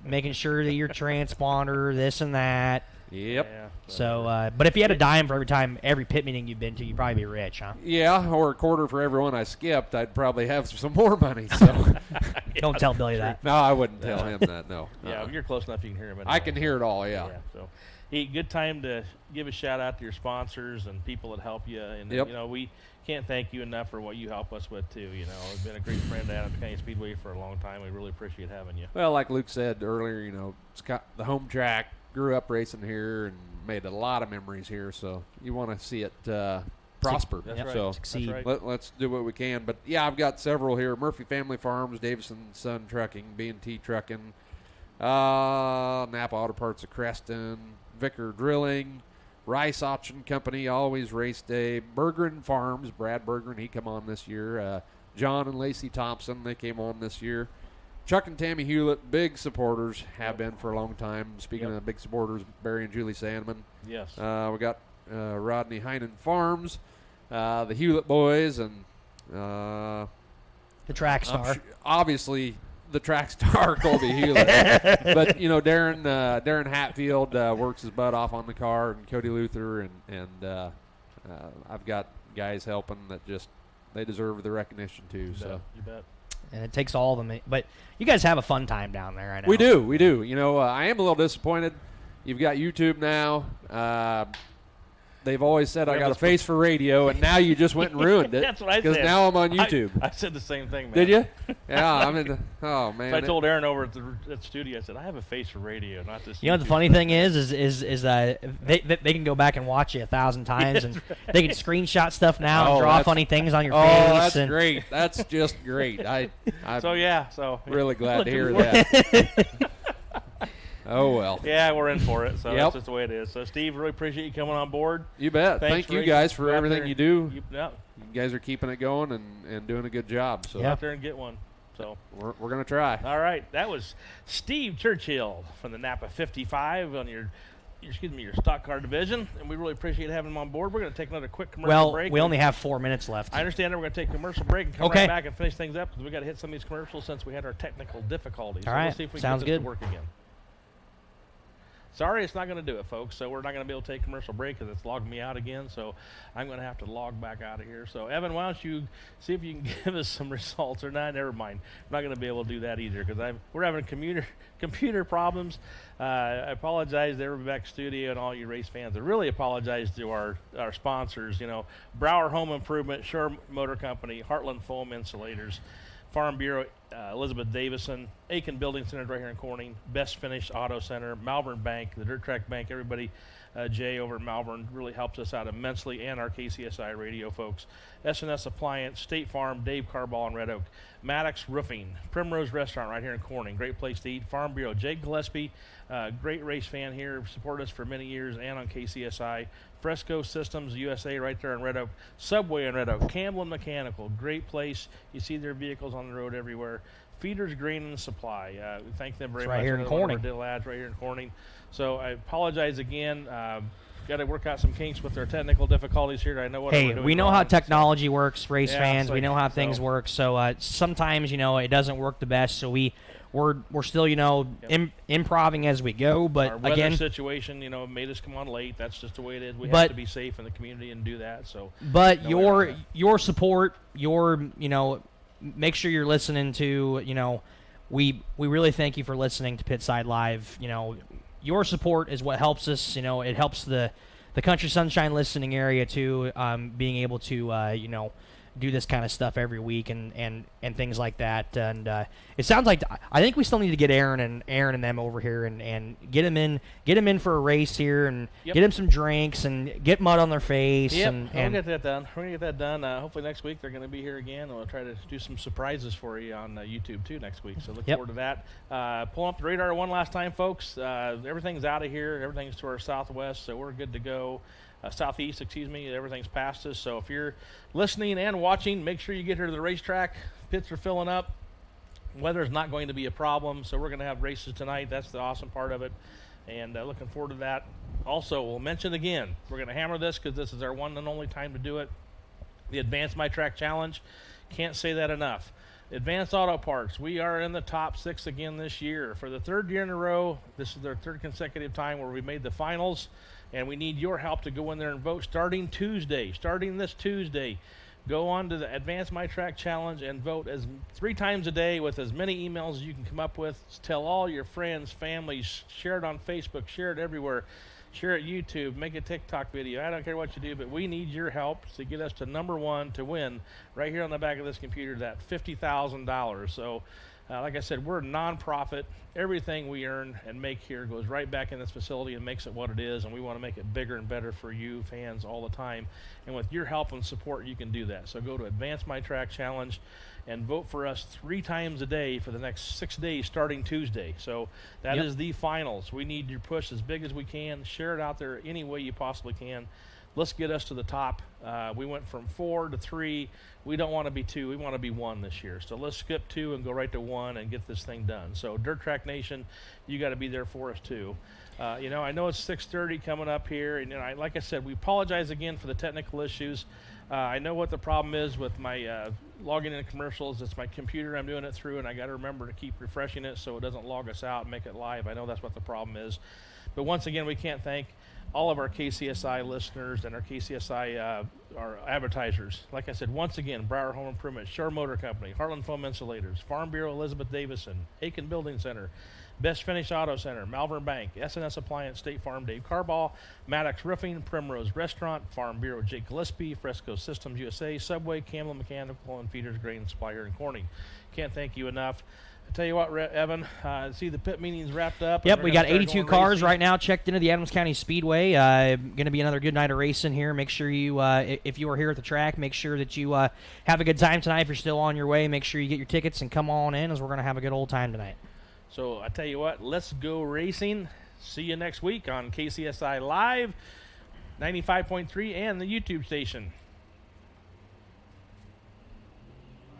Making sure that your transponder, this and that. Yep. Yeah, so, but if you had a dime for every pit meeting you've been to, you'd probably be rich, huh? Yeah, or a quarter for every one I skipped, I'd probably have some more money. So don't tell Billy that. No, I wouldn't tell him that. No. Yeah, you're close enough. You can hear him. I can hear it all. Yeah. So, good time to give a shout out to your sponsors and people that help you. And Yep. you know, we can't thank you enough for what you help us with too. You know, you've been a great friend to Adams County Speedway for a long time. We really appreciate having you. Well, like Luke said earlier, you know, Scott, the home track, grew up racing here and made a lot of memories here. So you want to see it prosper. That's right. So Succeed. Let's do what we can. But yeah, I've got several here: Murphy Family Farms, Davison Son Trucking, B&T Trucking, Napa Auto Parts of Creston, Vicker Drilling, Rice Auction Company, Always Race Day, Bergeron Farms, Brad Bergeron, he come on this year. John and Lacey Thompson, they came on this year. Chuck and Tammy Hewlett, big supporters, have been for a long time. Speaking of big supporters, Barry and Julie Sandman. Yes. We got Rodney Heinen Farms, the Hewlett boys, and the track star. Obviously, the track star, Colby Hewlett. But, you know, Darren Hatfield works his butt off on the car, and Cody Luther, and I've got guys helping that just, they deserve the recognition too. So you bet. And it takes all of them. But you guys have a fun time down there, I know. We do. You know, I am a little disappointed. You've got YouTube now. They've always said I got a face for radio, and now you just went and ruined it. That's what I said. Because now I'm on YouTube. I said the same thing, man. Did you? Yeah, I mean, oh, man. So I told Aaron over at the studio, I said, I have a face for radio, not this. You know what the funny thing is they can go back and watch it 1,000 times, and they can screenshot stuff now and draw funny things on your face. Oh, that's great. That's just great. I'm really glad to hear that. Oh, well. Yeah, we're in for it, so that's just the way it is. So, Steve, really appreciate you coming on board. You bet. Thanks Thank you guys for everything you do. You guys are keeping it going and doing a good job. So get out there and get one. So we're going to try. All right. That was Steve Churchill from the Napa 55 on your stock car division, and we really appreciate having him on board. We're going to take another quick commercial break. We only have 4 minutes left. I understand that we're going to take a commercial break and come right back and finish things up because we got to hit some of these commercials since we had our technical difficulties. All right. We'll see if we Sounds can get this good. to work again. Sorry, it's not going to do it, folks. So we're not going to be able to take a commercial break because it's logged me out again. So I'm going to have to log back out of here. So, Evan, why don't you see if you can give us some results or not? Never mind. I'm not going to be able to do that either because we're having computer problems. I apologize to everybody back studio and all you race fans. I really apologize to our sponsors, you know, Brower Home Improvement, Shore Motor Company, Heartland Foam Insulators, Farm Bureau, Elizabeth Davison, Aiken Building Center right here in Corning, Best Finish Auto Center, Malvern Bank, the Dirt Track Bank, everybody, Jay over at Malvern really helps us out immensely, and our KCSI radio folks. S&S Appliance, State Farm, Dave Carball in Red Oak, Maddox Roofing, Primrose Restaurant right here in Corning, great place to eat, Farm Bureau, Jake Gillespie, great race fan here, supported us for many years and on KCSI, Fresco Systems USA right there in Red Oak, Subway in Red Oak, Camblin Mechanical, great place. You see their vehicles on the road everywhere. Feeders Grain and Supply. We thank them very much. Right here in Corning. Lads right here in Corning. So I apologize again. Got to work out some kinks with our technical difficulties here. I know what we're doing. We know wrong, how technology works, race fans. so we know how things work. So sometimes, you know, it doesn't work the best. So we're still, you know, improving as we go. But our weather again, situation, you know, made us come on late. That's just the way it is. We have to be safe in the community and do that. So, but your support, you know, make sure you're listening to, you know, we really thank you for listening to Pitside Live. You know, your support is what helps us. You know, it helps the Country Sunshine listening area too, being able to, you know, do this kind of stuff every week and things like that. And it sounds like I think we still need to get Aaron and them over here and get them in for a race here and get them some drinks and get mud on their face. Yep, and we'll get that done. We're going to get that done. Hopefully next week they're going to be here again. We'll try to do some surprises for you on YouTube too next week. So look forward to that. Pulling up the radar one last time, folks. Everything's out of here. Everything's to our southwest, so we're good to go. Southeast, excuse me. Everything's past us. So if you're listening and watching, make sure you get here to the racetrack. Pits are filling up. Weather is not going to be a problem, so we're going to have races tonight. That's the awesome part of it, and looking forward to that. Also, we'll mention again, we're going to hammer this because this is our one and only time to do it. The Advance My Track Challenge. Can't say that enough. Advanced Auto Parts, we are in the top 6 again this year. For the 3rd year in a row, this is their 3rd consecutive time where we made the finals, and we need your help to go in there and vote starting this Tuesday. Go on to the Advance My Track Challenge and vote 3 times a day with as many emails as you can come up with. Tell all your friends, families, share it on Facebook, share it everywhere. Share it YouTube, make a TikTok video. I don't care what you do, but we need your help to get us to number 1 to win right here on the back of this computer, that $50,000. So, like I said, we're a non-profit. Everything we earn and make here goes right back in this facility and makes it what it is, and we want to make it bigger and better for you fans all the time. And with your help and support, you can do that. So go to Advance My Track Challenge and vote for us 3 times a day for the next 6 days starting Tuesday. So that is the finals. We need your push as big as we can. Share it out there any way you possibly can. Let's get us to the top. We went from 4 to 3. We don't want to be 2. We want to be 1 this year. So let's skip 2 and go right to 1 and get this thing done. So Dirt Track Nation, you got to be there for us too. I know it's 6:30 coming up here, and like I said, we apologize again for the technical issues. I know what the problem is with my logging in commercials. It's my computer I'm doing it through, and I got to remember to keep refreshing it so it doesn't log us out and make it live. I know that's what the problem is. But once again, we can't thank all of our KCSI listeners and our KCSI our advertisers. Like I said, once again, Brower Home Improvement, Shore Motor Company, Heartland Foam Insulators, Farm Bureau Elizabeth Davison, Aiken Building Center, Best Finish Auto Center, Malvern Bank, S&S Appliance, State Farm Dave Carball, Maddox Roofing, Primrose Restaurant, Farm Bureau Jake Gillespie, Fresco Systems USA, Subway, Camel Mechanical, and Feeders Grain Supplier in Corning. Can't thank you enough. I tell you what, Evan, see the pit meeting's wrapped up. Yep, we got 82 cars right now checked into the Adams County Speedway. Going to be another good night of racing here. Make sure you, if you are here at the track, make sure that you have a good time tonight. If you're still on your way, make sure you get your tickets and come on in, as we're going to have a good old time tonight. So I tell you what, let's go racing. See you next week on KCSI Live, 95.3 and the YouTube station.